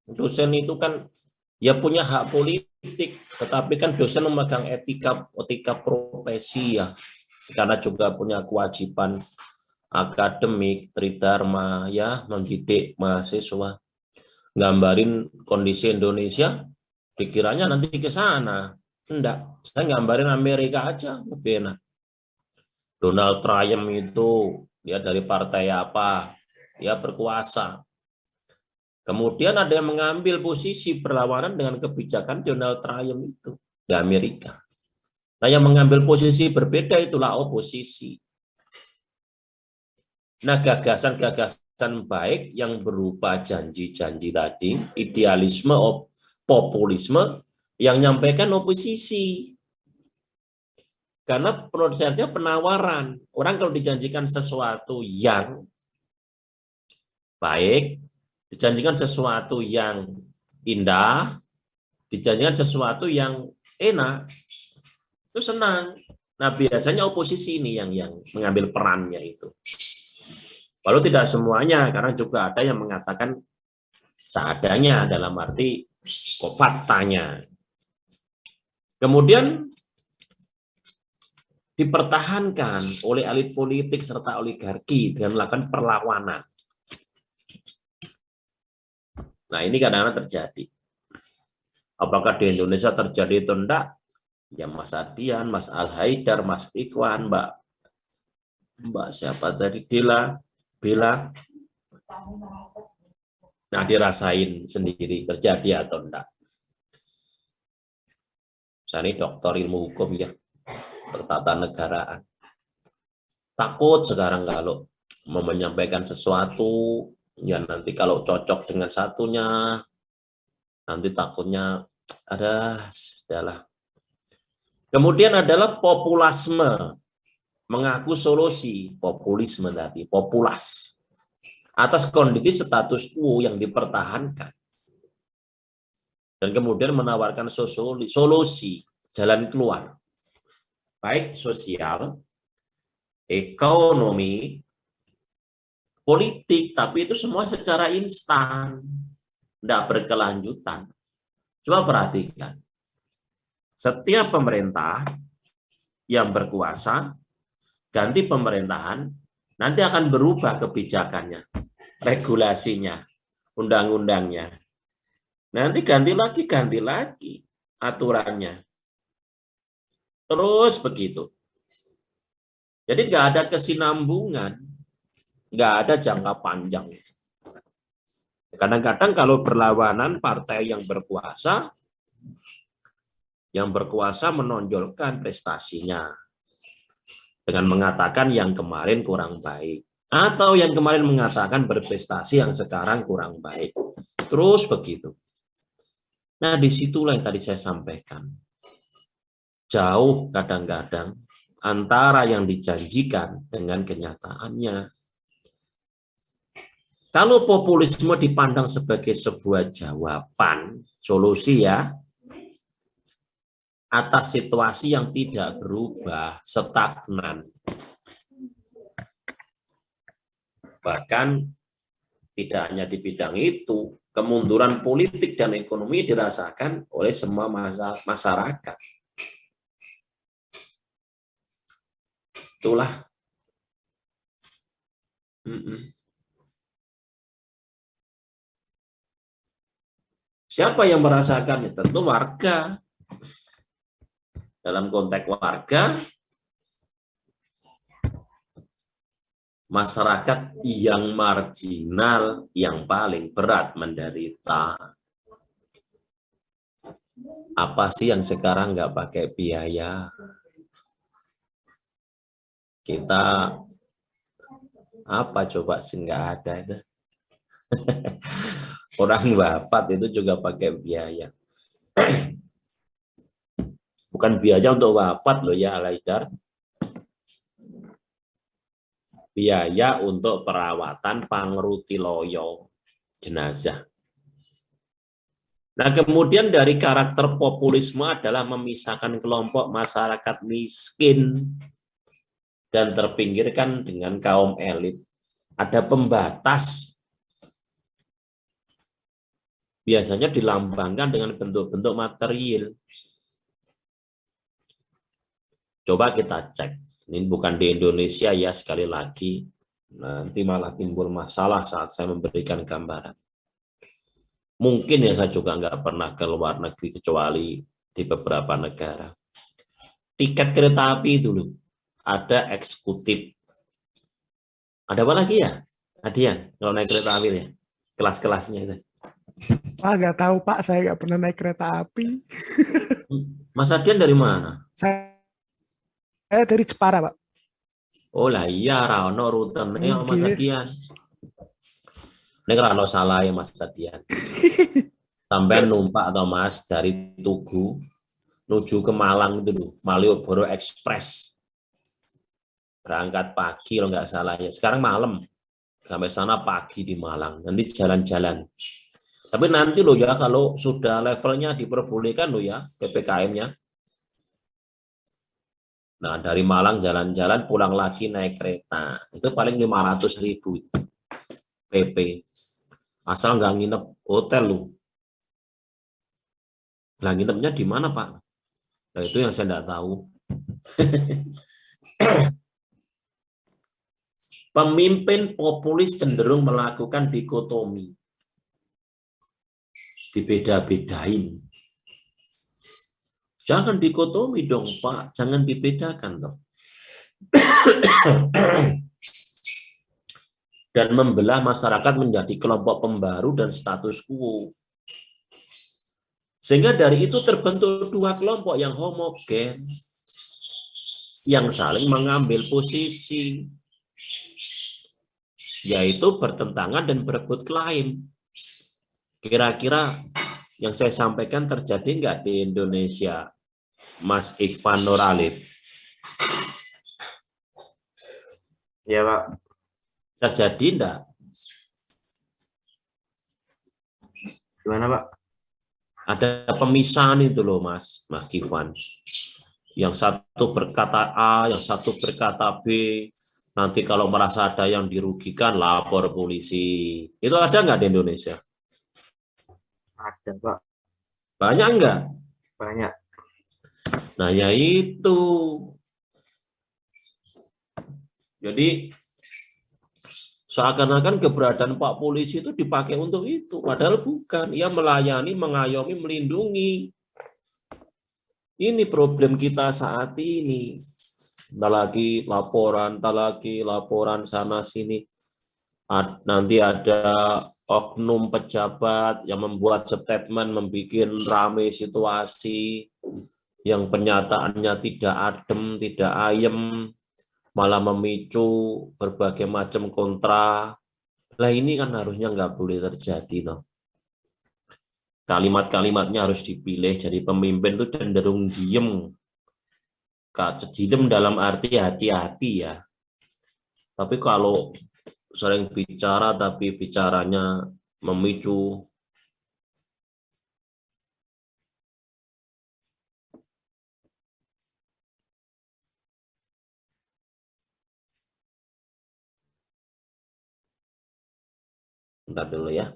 Dosen itu kan ya punya hak politik, tetapi kan dosen memegang etika profesi ya, karena juga punya kewajiban akademik, tridharma ya, mendidik mahasiswa. Gambarin kondisi Indonesia, dikiranya nanti ke sana. Enggak, saya gambarin Amerika aja lebih enak. Donald Trump itu dia dari partai apa? Dia berkuasa. Kemudian ada yang mengambil posisi berlawanan dengan kebijakan Donald Trump itu di Amerika. Nah, yang mengambil posisi berbeda itulah oposisi. Nah, gagasan-gagasan baik yang berupa janji-janji tadi, idealisme, populisme, yang nyampaikan oposisi. Karena prosesnya penawaran. Orang kalau dijanjikan sesuatu yang baik, dijanjikan sesuatu yang indah, dijanjikan sesuatu yang enak, itu senang. Nah, biasanya oposisi ini yang mengambil perannya itu. Walau tidak semuanya, karena juga ada yang mengatakan seadanya dalam arti faktanya. Kemudian dipertahankan oleh elit politik serta oligarki dengan melakukan perlawanan. Nah, ini kadang-kadang terjadi. Apakah di Indonesia terjadi atau enggak? Ya Mas Adian, Mas Al-Haidar, Mas Ikhwan, Mbak siapa tadi, Bella. Nah, dirasain sendiri terjadi atau enggak. Saya ini dokter ilmu hukum ya, bertatanegaraan. Takut sekarang kalau mau menyampaikan sesuatu, ya nanti kalau cocok dengan satunya, nanti takutnya adalah. Kemudian adalah populisme, mengaku solusi, populisme tadi, populas, atas kondisi status quo yang dipertahankan. Dan kemudian menawarkan solusi, jalan keluar, baik sosial, ekonomi, politik, tapi itu semua secara instan, tidak berkelanjutan. Coba perhatikan, setiap pemerintah yang berkuasa, ganti pemerintahan, nanti akan berubah kebijakannya, regulasinya, undang-undangnya. Nanti ganti lagi aturannya. Terus begitu. Jadi nggak ada kesinambungan, nggak ada jangka panjang. Kadang-kadang kalau berlawanan partai yang berkuasa menonjolkan prestasinya dengan mengatakan yang kemarin kurang baik, atau yang kemarin mengatakan berprestasi yang sekarang kurang baik. Terus begitu. Nah, disitulah yang tadi saya sampaikan. Jauh kadang-kadang antara yang dijanjikan dengan kenyataannya. Kalau populisme dipandang sebagai sebuah jawaban, solusi ya, atas situasi yang tidak berubah, stagnan. Bahkan tidak hanya di bidang itu, kemunduran politik dan ekonomi dirasakan oleh semua masyarakat. Itulah. Siapa yang merasakannya? Tentu warga. Dalam konteks warga, masyarakat yang marginal, yang paling berat menderita. Apa sih yang sekarang nggak pakai biaya? Kita apa coba sih nggak ada itu. Orang wafat itu juga pakai biaya. Bukan biaya untuk wafat loh ya Alaidar. Biaya untuk perawatan pangruti loyo jenazah. Nah, kemudian dari karakter populisme adalah memisahkan kelompok masyarakat miskin dan terpinggirkan dengan kaum elit. Ada pembatas. Biasanya dilambangkan dengan bentuk-bentuk material. Coba kita cek. Ini bukan di Indonesia ya, sekali lagi. Nanti malah timbul masalah saat saya memberikan gambaran. Mungkin ya saya juga nggak pernah ke luar negeri kecuali di beberapa negara. Tiket kereta api dulu ada eksekutif. Ada apa lagi ya? Adian, kalau naik kereta api ya, kelas-kelasnya itu. Pak, nggak tahu Pak, saya nggak pernah naik kereta api. Mas Adian dari mana? Saya dari Jepara, Pak. Oh lah iya, Rano rutenya Mas Oke. Adian. Ini Rano salah ya Mas Adian. Sampai numpak atau Mas dari Tugu menuju ke Malang itu loh, Malioboro Express. Berangkat pagi kalau nggak salah ya. Sekarang malam. Sampai sana pagi di Malang. Nanti jalan-jalan. Tapi nanti loh ya kalau sudah levelnya diperbolehkan loh ya PPKM-nya. Nah, dari Malang jalan-jalan pulang lagi naik kereta. Itu paling 500.000 PP. Asal nggak nginep hotel loh. Nah, nginepnya di mana, Pak? Nah, itu yang saya nggak tahu. Pemimpin populis cenderung melakukan dikotomi. Dibeda-bedain. Jangan dikotomi dong, Pak. Jangan dibedakan dong. Dan membelah masyarakat menjadi kelompok pembaru dan status quo. Sehingga dari itu terbentuk dua kelompok yang homogen, yang saling mengambil posisi, yaitu bertentangan dan berebut klaim. Kira-kira yang saya sampaikan terjadi nggak di Indonesia, Mas Ikhwan Nuralid? Ya Pak. Terjadi enggak? Gimana Pak? Ada pemisahan itu loh Mas Ikhwan. Yang satu berkata A, yang satu berkata B. Nanti kalau merasa ada yang dirugikan, lapor polisi. Itu ada nggak di Indonesia? Ada Pak. Banyak enggak? Banyak. Nah, ya itu. Jadi, seakan-akan keberadaan Pak Polisi itu dipakai untuk itu. Padahal bukan. Ia melayani, mengayomi, melindungi. Ini problem kita saat ini. Entah lagi laporan sana-sini. Nanti ada oknum pejabat yang membuat statement, membuat rame situasi, yang penyataannya tidak adem, tidak ayem, malah memicu berbagai macam kontra. Lah ini kan harusnya nggak boleh terjadi, toh. Kalimat-kalimatnya harus dipilih. Jadi pemimpin itu cenderung diem. Diem dalam arti hati-hati ya. Tapi kalau sering bicara tapi bicaranya memicu bentar dulu ya.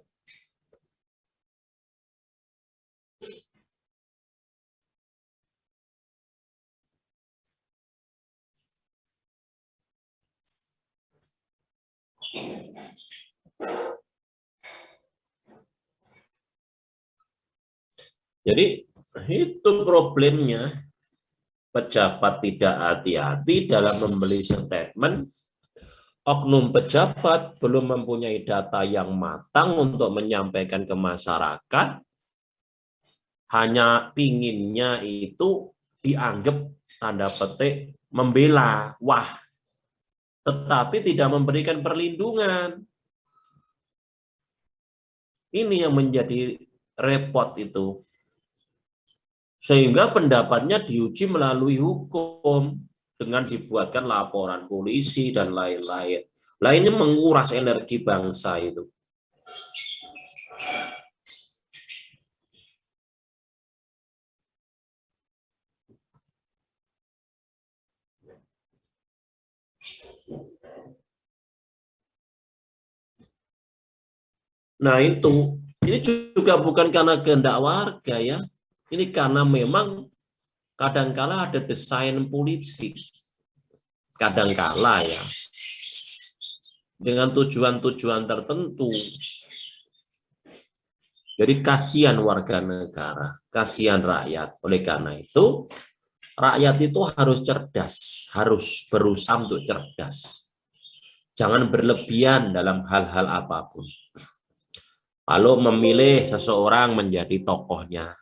Jadi itu problemnya, pejabat tidak hati-hati dalam membeli statement, oknum pejabat belum mempunyai data yang matang untuk menyampaikan ke masyarakat, hanya pinginnya itu dianggap tanda petik membela, wah, tetapi tidak memberikan perlindungan. Ini yang menjadi repot itu. Sehingga pendapatnya diuji melalui hukum dengan dibuatkan laporan polisi dan lain-lain. Lah ini menguras energi bangsa itu. Nah itu, ini juga bukan karena kehendak warga ya. Ini karena memang kadangkala ada desain politik. Kadangkala ya. Dengan tujuan-tujuan tertentu. Jadi kasihan warga negara, kasihan rakyat. Oleh karena itu, rakyat itu harus cerdas, harus berusaha untuk cerdas. Jangan berlebihan dalam hal-hal apapun. Kalau memilih seseorang menjadi tokohnya,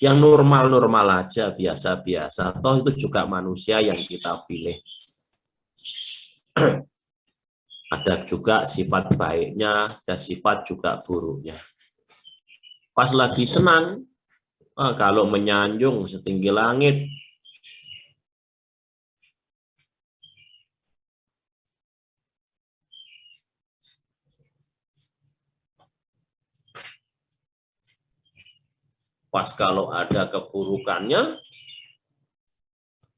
yang normal-normal aja, biasa-biasa, toh itu juga manusia yang kita pilih. Ada juga sifat baiknya, ada sifat juga buruknya. Pas lagi senang, kalau menyanjung setinggi langit, pas kalau ada keburukannya,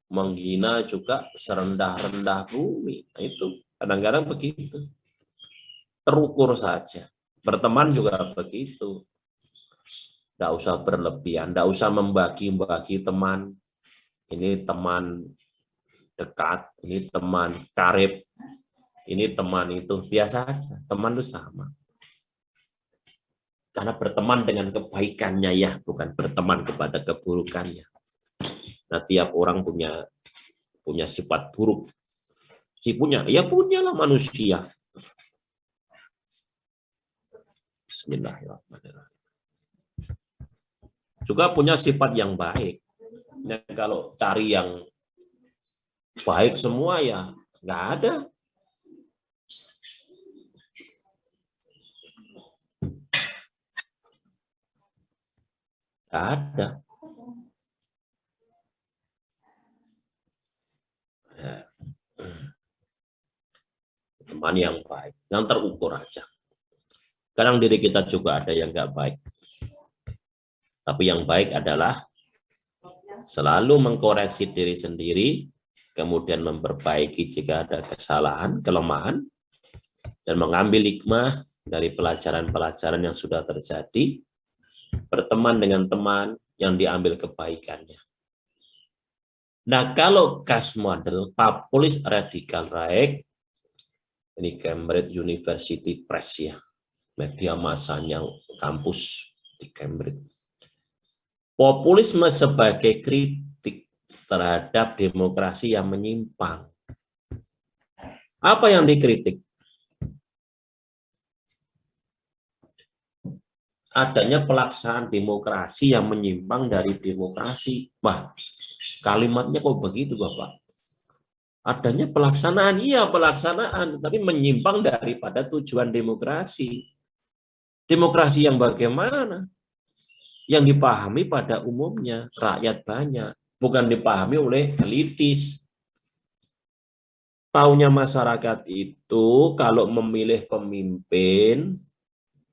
menghina juga serendah-rendah bumi. Nah, itu kadang-kadang begitu. Terukur saja. Berteman juga begitu. Tidak usah berlebihan, tidak usah membagi-bagi teman. Ini teman dekat, ini teman karib, ini teman itu. Biasa aja, teman itu sama. Karena berteman dengan kebaikannya ya, bukan berteman kepada keburukannya. Nah, tiap orang punya sifat buruk. Si punya, ya punyalah manusia. Bismillahirrahmanirrahim. Juga punya sifat yang baik. Nah, kalau cari yang baik semua ya nggak ada. Nggak ada. Teman yang baik, yang terukur aja. Kadang diri kita juga ada yang nggak baik. Tapi yang baik adalah selalu mengkoreksi diri sendiri, kemudian memperbaiki jika ada kesalahan, kelemahan, dan mengambil hikmah dari pelajaran-pelajaran yang sudah terjadi, berteman dengan teman yang diambil kebaikannya. Nah, kalau case model populis radikal right, ini Cambridge University Press ya, media massanya kampus di Cambridge. Populisme sebagai kritik terhadap demokrasi yang menyimpang. Apa yang dikritik? Adanya pelaksanaan demokrasi yang menyimpang dari demokrasi. Wah, kalimatnya kok begitu, Bapak? Adanya pelaksanaan, iya pelaksanaan, tapi menyimpang daripada tujuan demokrasi. Demokrasi yang bagaimana? Yang dipahami pada umumnya, rakyat banyak. Bukan dipahami oleh elitis. Taunya masyarakat itu kalau memilih pemimpin,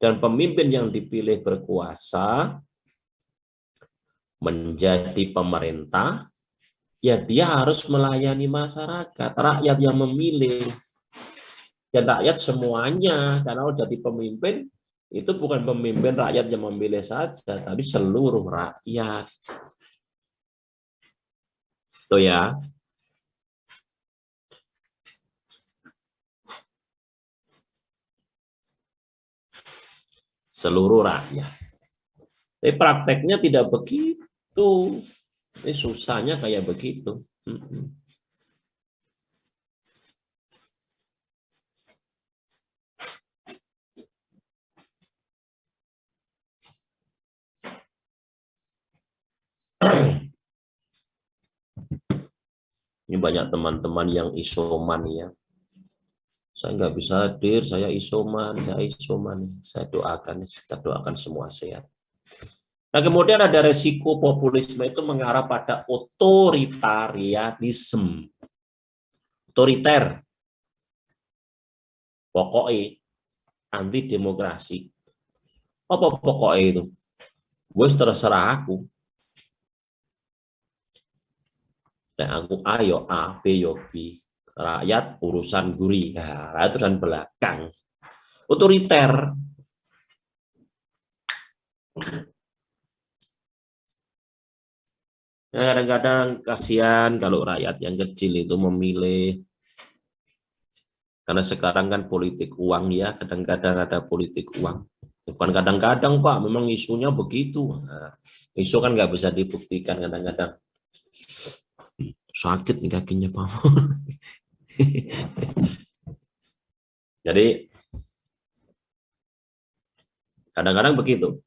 dan pemimpin yang dipilih berkuasa, menjadi pemerintah, ya dia harus melayani masyarakat, rakyat yang memilih. Dan rakyat semuanya, karena kalau jadi pemimpin, itu bukan pemimpin rakyat yang memilih saja, tapi seluruh rakyat. Itu ya. Seluruh rakyat. Tapi prakteknya tidak begitu. Ini susahnya kayak begitu. banyak teman-teman yang isoman ya. Saya nggak bisa hadir, saya isoman. Saya doakan, kita doakan semua sehat. Nah, kemudian ada resiko populisme itu mengarah pada otoritarianisme. Otoriter. Pokoknya anti demokrasi. Apa pokoknya itu? Wes terserah aku. Nah, aku ayo A, B, yo B. Rakyat urusan guri. Nah, rakyat urusan belakang. Otoriter. Nah, kadang-kadang kasihan kalau rakyat yang kecil itu memilih. Karena sekarang kan politik uang ya, kadang-kadang ada politik uang. Bukan kadang-kadang Pak, memang isunya begitu. Nah, isu kan nggak bisa dibuktikan kadang-kadang. Sakit nih kakinya Pak. Jadi kadang-kadang begitu.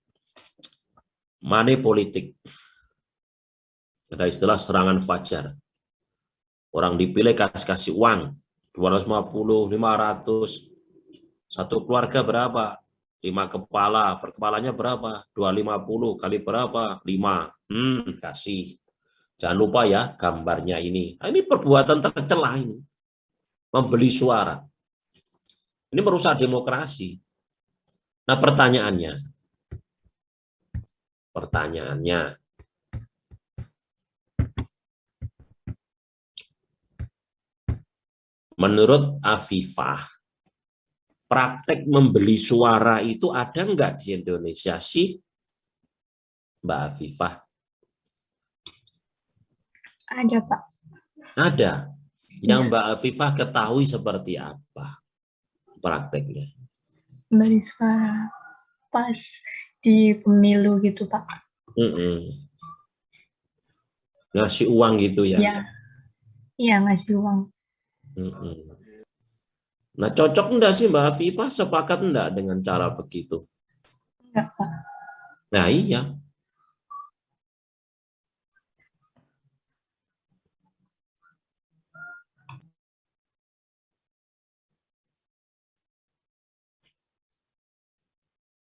Money politik. Ada istilah serangan fajar. Orang dipilih kasih uang 250, 500. Satu keluarga berapa? 5 kepala, per kepalanya berapa? 250 kali berapa? 5. Kasih. Jangan lupa ya gambarnya ini. Nah, ini perbuatan tercela ini. Membeli suara. Ini merusak demokrasi. Nah, pertanyaannya, menurut Afifah, praktek membeli suara itu ada nggak di Indonesia sih, Mbak Afifah? Ada, Pak. Ada. Yang Ya. Mbak Afifah ketahui seperti apa prakteknya? Beli suara pas di pemilu gitu, Pak. Ngasih uang gitu ya? Iya. Iya, ngasih uang. Nah, cocok enggak sih Mbak Afifah, sepakat enggak dengan cara begitu? Enggak, Pak. Nah, iya.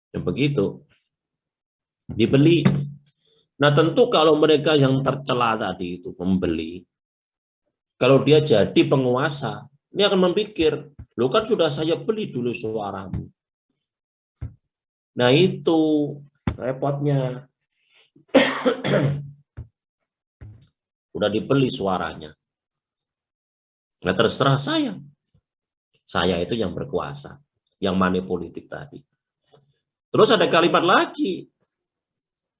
Ya, begitu. Dibeli. Nah, tentu kalau mereka yang tercela tadi itu membeli, kalau dia jadi penguasa, ini akan memikir, lo kan sudah saya beli dulu suaramu. Nah, itu repotnya. Udah dibeli suaranya. Nah, terserah saya. Saya itu yang berkuasa, yang money politik tadi. Terus ada kalimat lagi.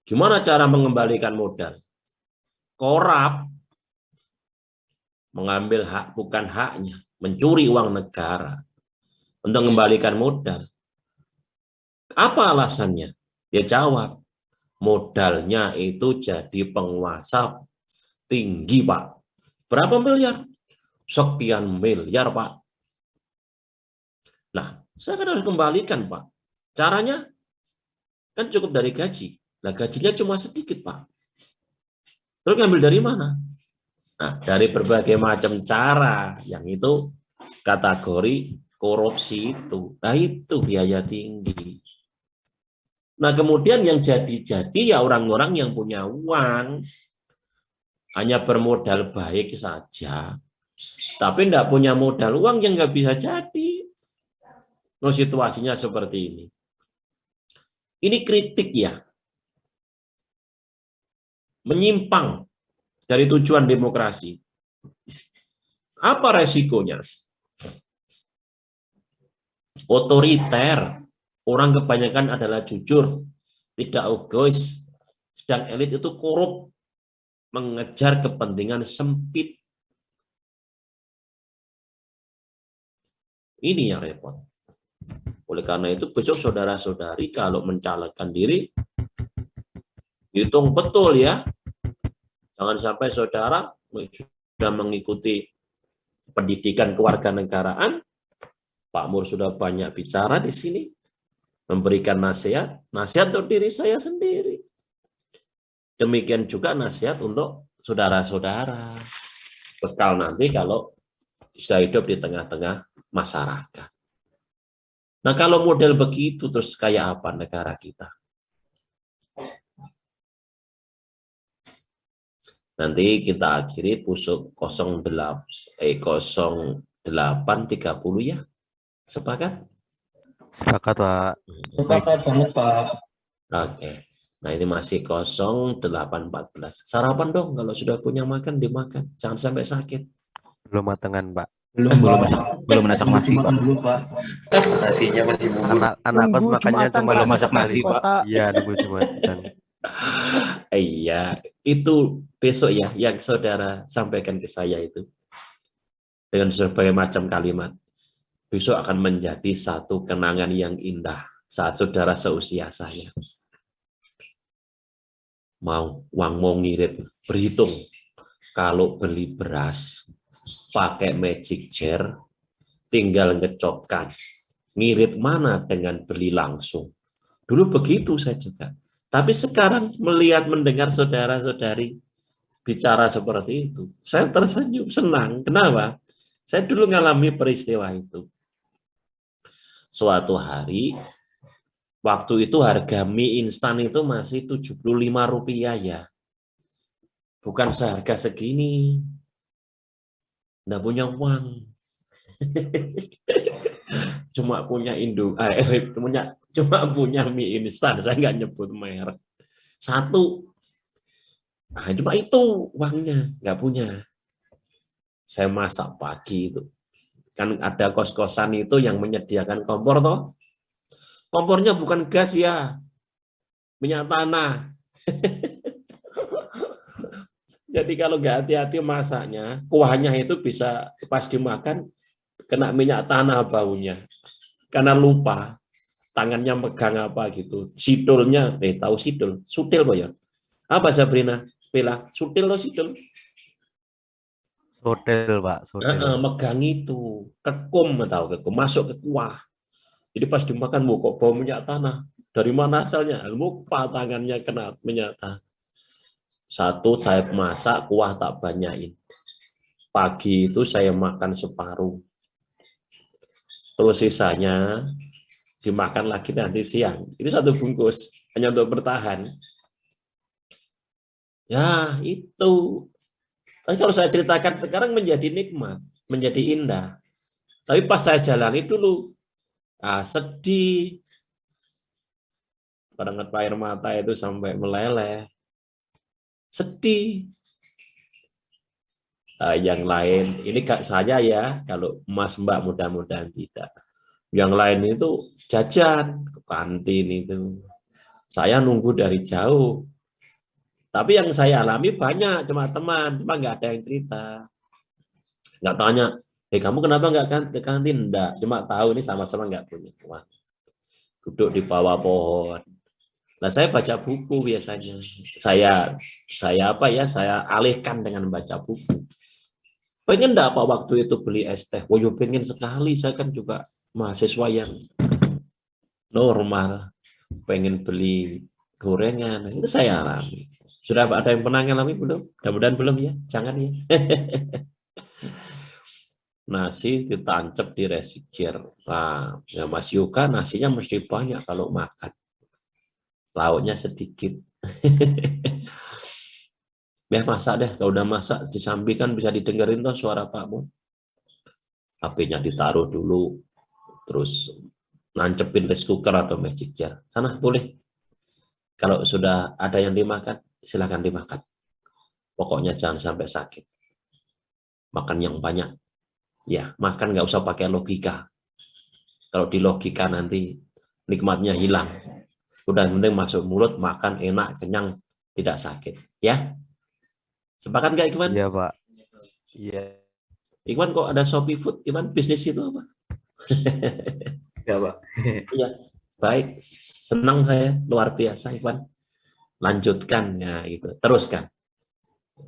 Gimana cara mengembalikan modal? Korup, mengambil hak bukan haknya, mencuri uang negara untuk mengembalikan modal. Apa alasannya? Dia jawab, modalnya itu jadi penguasa tinggi, Pak. Berapa miliar? Sekian miliar, Pak. Nah, saya kan harus kembalikan, Pak. Caranya kan cukup dari gaji. Nah, gajinya cuma sedikit, Pak. Terus ngambil dari mana? Nah, dari berbagai macam cara, yang itu kategori korupsi itu. Nah, itu biaya tinggi. Nah, kemudian yang jadi-jadi ya orang-orang yang punya uang, hanya bermodal baik saja, tapi enggak punya modal uang yang nggak bisa jadi. Nah, situasinya seperti ini. Ini kritik ya. Menyimpang dari tujuan demokrasi. Apa resikonya? Otoriter. Orang kebanyakan adalah jujur, tidak egois. Sedang elit itu korup, mengejar kepentingan sempit. Ini yang repot. Oleh karena itu, besok saudara-saudari kalau mencalonkan diri, hitung betul ya. Jangan sampai saudara sudah mengikuti pendidikan kewarganegaraan, Pak Mur sudah banyak bicara di sini, memberikan nasihat untuk diri saya sendiri. Demikian juga nasihat untuk saudara-saudara. bekal nanti kalau sudah hidup di tengah-tengah masyarakat. Nah, kalau model begitu terus kayak apa negara kita? Nanti kita akhiri pusuk 08.30 ya. Sepakat? Sepakat, Pak. Sepakat banget, Pak. Oke. Nah, ini masih 08.14. Sarapan dong, kalau sudah punya makan dimakan. Jangan sampai sakit. Belum matengan, Pak. Belum masak nasi, Pak. Dulu, Pak. Nasinya masih bubur. Anak kos Nunggu makannya Jumatan, cuma Pak, belum masak nasi nasi, Pak. kota. Iya, nunggu Jumatan. Iya, itu besok ya yang saudara sampaikan ke saya itu. Dengan berbagai macam kalimat. Besok akan menjadi satu kenangan yang indah saat saudara seusia saya. Mau ngirit, berhitung. Kalau beli beras, pakai magic jar, tinggal ngecopkan. Ngirit mana dengan beli langsung. Dulu begitu saya juga. Tapi sekarang mendengar saudara-saudari bicara seperti itu, saya tersenyum, senang. Kenapa? Saya dulu ngalami peristiwa itu. Suatu hari, waktu itu harga mie instan itu masih Rp75 ya. Bukan seharga segini. Nggak punya uang. Cuma punya cuma punya mie instan, saya nggak nyebut merek. Satu. Nah, cuma itu uangnya, nggak punya. Saya masak pagi itu. Kan ada kos-kosan itu yang menyediakan kompor toh. Kompornya bukan gas ya, minyak tanah. Jadi kalau nggak hati-hati masaknya, kuahnya itu bisa pas dimakan kena minyak tanah baunya. Karena lupa tangannya megang apa gitu. Sidolnya, tahu sidol, sutil kok ya. Apa Sabrina? Bella, sutil atau sidol? Hotel, Pak, hotel. Megang itu, kekum atau kekum masuk ke kuah. Jadi pas dimakan kok bau minyak tanah. Dari mana asalnya? Lupa tangannya kena minyak tanah. Satu saya masak, kuah tak banyakin. Pagi itu saya makan separuh. Terus sisanya dimakan lagi nanti siang. Itu satu bungkus, hanya untuk bertahan. Ya, itu. Tapi kalau saya ceritakan sekarang menjadi nikmat, menjadi indah. Tapi pas saya jalani dulu, sedih. Kadang air mata itu sampai meleleh. Sedih. Yang lain, ini Kak saya ya, kalau Mas Mbak mudah-mudahan tidak. Yang lain itu jajan ke kantin itu. Saya nunggu dari jauh. Tapi yang saya alami banyak, cuma teman, cuma nggak ada yang cerita. Nggak tanya, kamu kenapa nggak ke kantin? Enggak, cuma tahu ini sama-sama nggak punya uang. Duduk di bawah pohon. Nah, saya baca buku biasanya. Saya alihkan dengan baca buku. Pengen enggak Pak waktu itu beli es teh? Oh, pengen sekali. Saya kan juga mahasiswa yang normal. Pengen beli gorengan. Itu saya alami. Sudah ada yang pernah ngalami belum? Mudah-mudahan belum ya. Jangan ya. Nasi ditancap di resikir. Nah, ya Mas Yuka nasinya mesti banyak kalau makan. Lauknya sedikit. Ya masak deh, kalau udah masak disampingkan bisa didengerin tuh suara Pakmu. HP-nya ditaruh dulu, terus nancepin rice cooker atau magic jar. Sana boleh. Kalau sudah ada yang dimakan, silakan dimakan. Pokoknya jangan sampai sakit. Makan yang banyak. Ya, makan nggak usah pakai logika. Kalau di logika nanti nikmatnya hilang. Udah penting masuk mulut, makan enak, kenyang, tidak sakit. Ya. Sepakat nggak Iqbal? Iya, Pak. Iya. Iqbal kok ada Shopee Food? Iqbal bisnis itu apa? Ya, Pak. Iya, baik. Senang saya, luar biasa Iqbal. Lanjutkan ya itu, teruskan.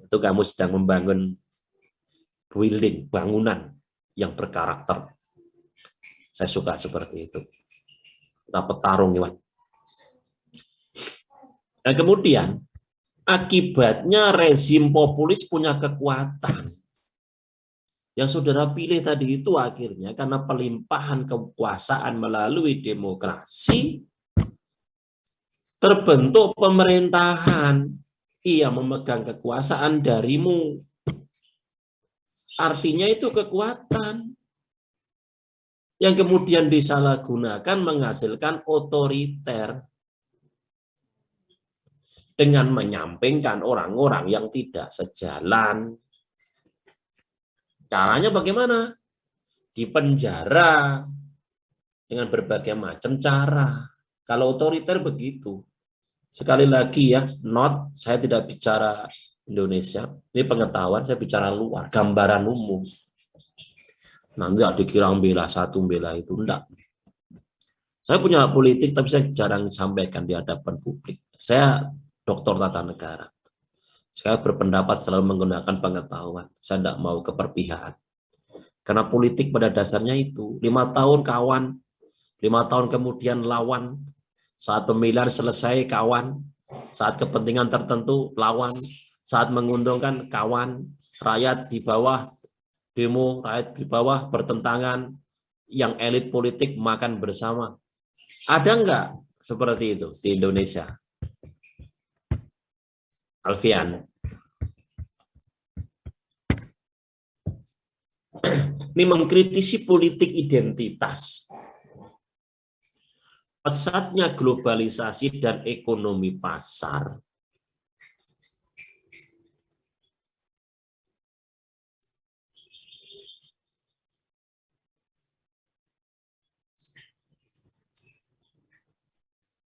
Itu kamu sedang membangun building, bangunan yang berkarakter. Saya suka seperti itu. Kita petarung Iqbal. Nah, kemudian akibatnya rezim populis punya kekuatan. Yang saudara pilih tadi itu akhirnya karena pelimpahan kekuasaan melalui demokrasi, terbentuk pemerintahan. Ia memegang kekuasaan darimu. Artinya itu kekuatan yang kemudian disalahgunakan menghasilkan otoriter dengan menyampingkan orang-orang yang tidak sejalan. Caranya bagaimana? Dipenjara dengan berbagai macam cara. Kalau otoriter begitu. Sekali lagi ya, saya tidak bicara Indonesia, ini pengetahuan, saya bicara luar, gambaran umum. Nanti dikira bela satu, bela itu, enggak. Saya punya politik, tapi saya jarang sampaikan di hadapan publik. Saya doktor tata negara. Saya berpendapat selalu menggunakan pengetahuan. Saya tidak mau keperpihakan. Karena politik pada dasarnya itu, 5 tahun kawan, 5 tahun kemudian lawan, saat pemilihan selesai kawan, saat kepentingan tertentu lawan, saat menguntungkan kawan, rakyat di bawah demo, rakyat di bawah bertentangan, yang elit politik makan bersama. Ada enggak seperti itu di Indonesia? Alfian. Ini mengkritisi politik identitas. Pesatnya globalisasi dan ekonomi pasar.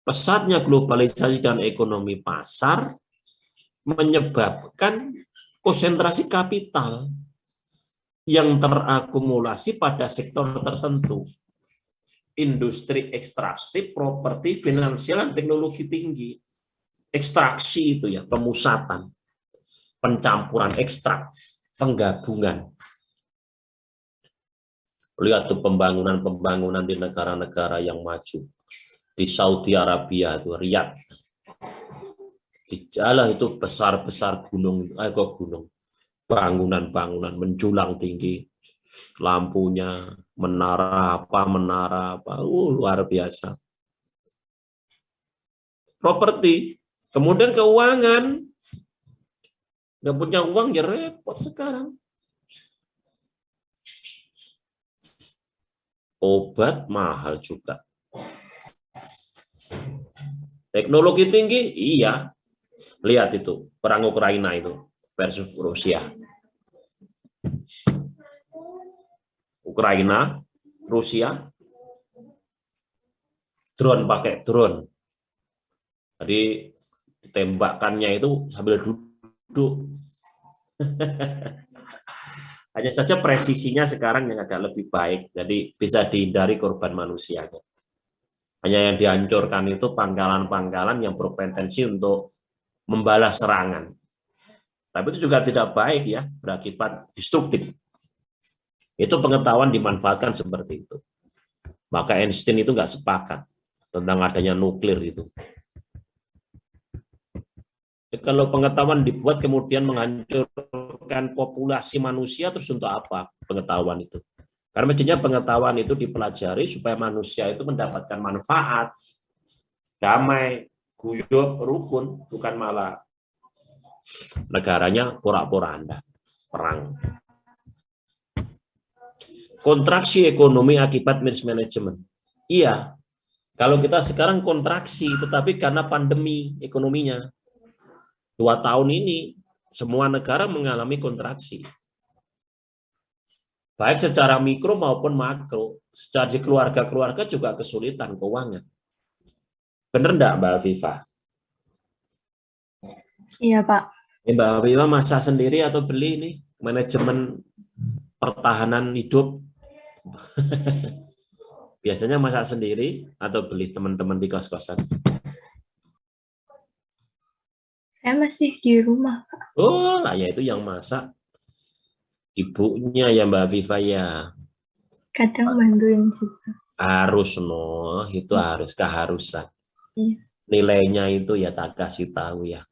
Pesatnya globalisasi dan ekonomi pasar menyebabkan konsentrasi kapital yang terakumulasi pada sektor tertentu. Industri ekstraktif, properti, finansial, dan teknologi tinggi. Ekstraksi itu ya, pemusatan, pencampuran ekstrak, penggabungan. Lihat tuh pembangunan di negara-negara yang maju. Di Saudi Arabia itu Riyadh. Di jalan itu besar-besar gunung, bangunan-bangunan menjulang tinggi, lampunya, menara apa, luar biasa. Properti, kemudian keuangan, nggak punya uang ya repot sekarang. Obat mahal juga. Teknologi tinggi, iya. Lihat itu, perang Ukraina itu versus Rusia. Ukraina, Rusia, drone pakai drone. Jadi tembakannya itu sambil duduk. Hanya saja presisinya sekarang yang agak lebih baik, jadi bisa dihindari korban manusianya. Hanya yang dihancurkan itu pangkalan-pangkalan yang berpotensi untuk membalas serangan. Tapi itu juga tidak baik ya, berakibat destruktif. Itu pengetahuan dimanfaatkan seperti itu. Maka Einstein itu nggak sepakat tentang adanya nuklir itu. Kalau pengetahuan dibuat kemudian menghancurkan populasi manusia, terus untuk apa pengetahuan itu? Karena mestinya pengetahuan itu dipelajari supaya manusia itu mendapatkan manfaat, damai, guyup, rukun, bukan malah negaranya porak-poranda, perang. Kontraksi ekonomi akibat mismanagement. Iya, kalau kita sekarang kontraksi, tetapi karena pandemi ekonominya. 2 tahun ini, semua negara mengalami kontraksi. Baik secara mikro maupun makro. Secara di keluarga-keluarga juga kesulitan keuangan. Benar enggak Mbak Viva? Iya, Pak. Mbak Viva masak sendiri atau beli ini? Manajemen pertahanan hidup. Biasanya masak sendiri atau beli teman-teman di kos-kosan? Saya masih di rumah, Pak. Oh, lah ya itu yang masak. Ibunya ya Mbak Viva ya. Kadang bantuin juga. Harus itu harus keharusan. Iya. Nilainya itu ya tak kasih tahu ya.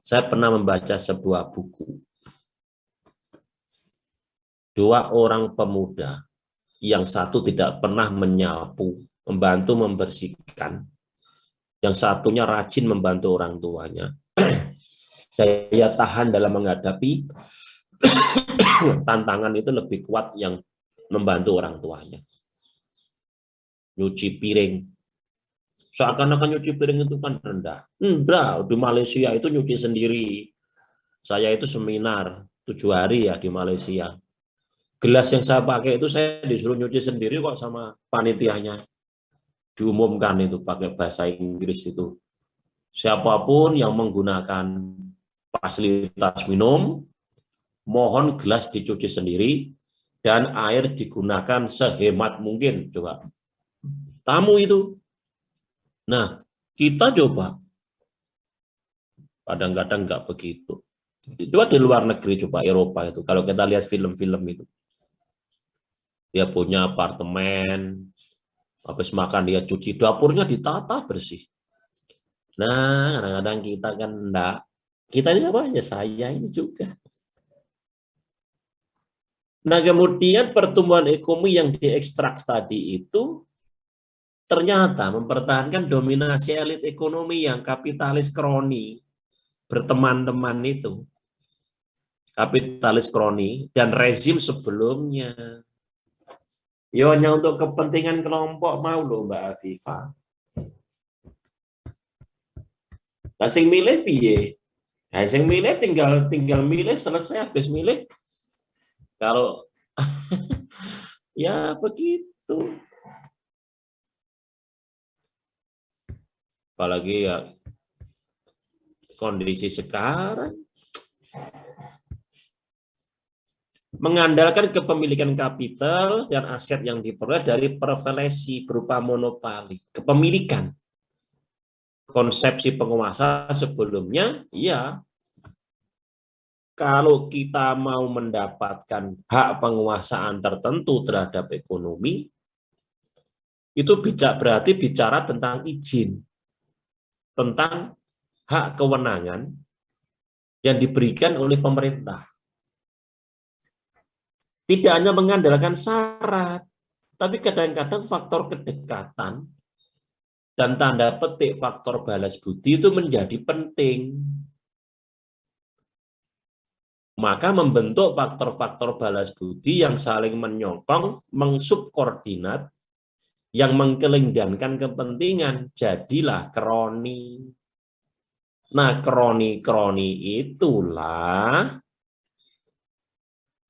Saya pernah membaca sebuah buku. Dua orang pemuda, yang satu tidak pernah menyapu, membantu membersihkan, yang satunya rajin membantu orang tuanya. Daya tahan dalam menghadapi tantangan itu lebih kuat yang membantu orang tuanya. Nyuci piring. Seakan-akan nyuci piring itu kan rendah. Enggak, di Malaysia itu nyuci sendiri. Saya itu seminar 7 hari ya di Malaysia. Gelas yang saya pakai itu saya disuruh nyuci sendiri kok sama panitianya. Diumumkan itu pakai bahasa Inggris itu. Siapapun yang menggunakan fasilitas minum, mohon gelas dicuci sendiri dan air digunakan sehemat mungkin. Coba. Tamu itu. Nah, kita coba. Kadang-kadang nggak begitu. Coba di luar negeri, coba Eropa itu. Kalau kita lihat film-film itu. Dia punya apartemen, habis makan dia cuci, dapurnya ditata bersih. Nah, kadang-kadang kita kan enggak. Kita ini apa aja, saya ini juga. Nah, kemudian pertumbuhan ekonomi yang diekstrak tadi itu ternyata mempertahankan dominasi elit ekonomi yang kapitalis kroni, berteman-teman itu. Kapitalis kroni dan rezim sebelumnya. Ya hanya untuk kepentingan kelompok mau loh Mbak Afifah. Nah, sing milih piye? Nah, sing milih tinggal milih, selesai habis milih. Kalau ya begitu. Apalagi ya kondisi sekarang mengandalkan kepemilikan kapital dan aset yang diperoleh dari prevalensi berupa monopoli, kepemilikan. Konsepsi penguasa sebelumnya, ya, kalau kita mau mendapatkan hak penguasaan tertentu terhadap ekonomi, itu berarti bicara tentang izin, tentang hak kewenangan yang diberikan oleh pemerintah. Tidak hanya mengandalkan syarat, tapi kadang-kadang faktor kedekatan dan tanda petik faktor balas budi itu menjadi penting. Maka membentuk faktor-faktor balas budi yang saling menyokong, mensubordinat, yang mengkelenggankan kepentingan, jadilah kroni. Nah, kroni-kroni itulah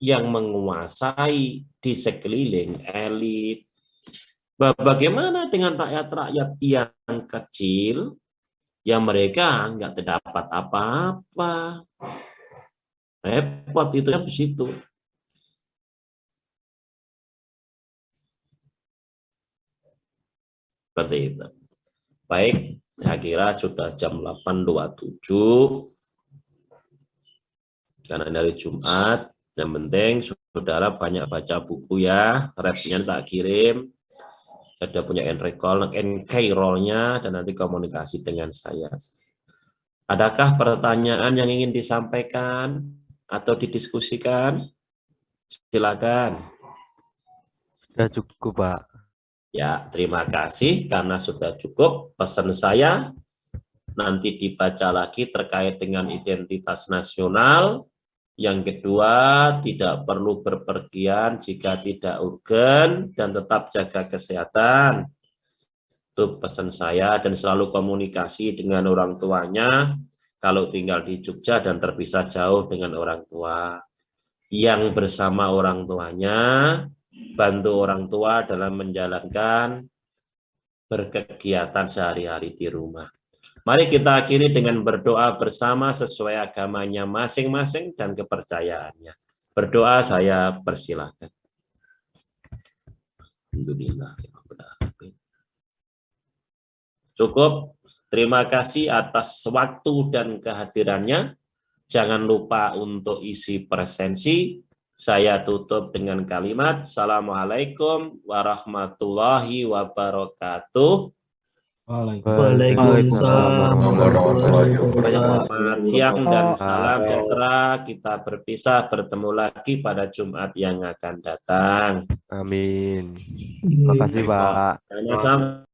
yang menguasai di sekeliling elit. Bagaimana dengan rakyat-rakyat yang kecil, yang mereka nggak terdapat apa-apa? Repot itu ya di situ. Seperti itu. Baik, saya kira sudah jam 8.27. Karena dari Jumat, yang penting saudara banyak baca buku ya, refnya tak kirim. Saya sudah punya NK-roll-nya dan nanti komunikasi dengan saya. Adakah pertanyaan yang ingin disampaikan atau didiskusikan? Silakan. Sudah cukup, Pak. Ya, terima kasih karena sudah cukup. Pesan saya nanti dibaca lagi terkait dengan identitas nasional. Yang kedua, tidak perlu berpergian jika tidak urgen dan tetap jaga kesehatan. Itu pesan saya, dan selalu komunikasi dengan orang tuanya kalau tinggal di Jogja dan terpisah jauh dengan orang tua. Yang bersama orang tuanya, bantu orang tua dalam menjalankan berkegiatan sehari-hari di rumah. Mari kita akhiri dengan berdoa bersama sesuai agamanya masing-masing dan kepercayaannya. Berdoa saya persilakan. Alhamdulillah. Cukup. Terima kasih atas waktu dan kehadirannya. Jangan lupa untuk isi presensi. Saya tutup dengan kalimat Assalamualaikum warahmatullahi wabarakatuh. Waalaikumsalam warahmatullahi wabarakatuh. Selamat siang dan Oh. salam sejahtera. Kita berpisah bertemu lagi pada Jumat yang akan datang. Amin. Makasih Pak. Sama-sama.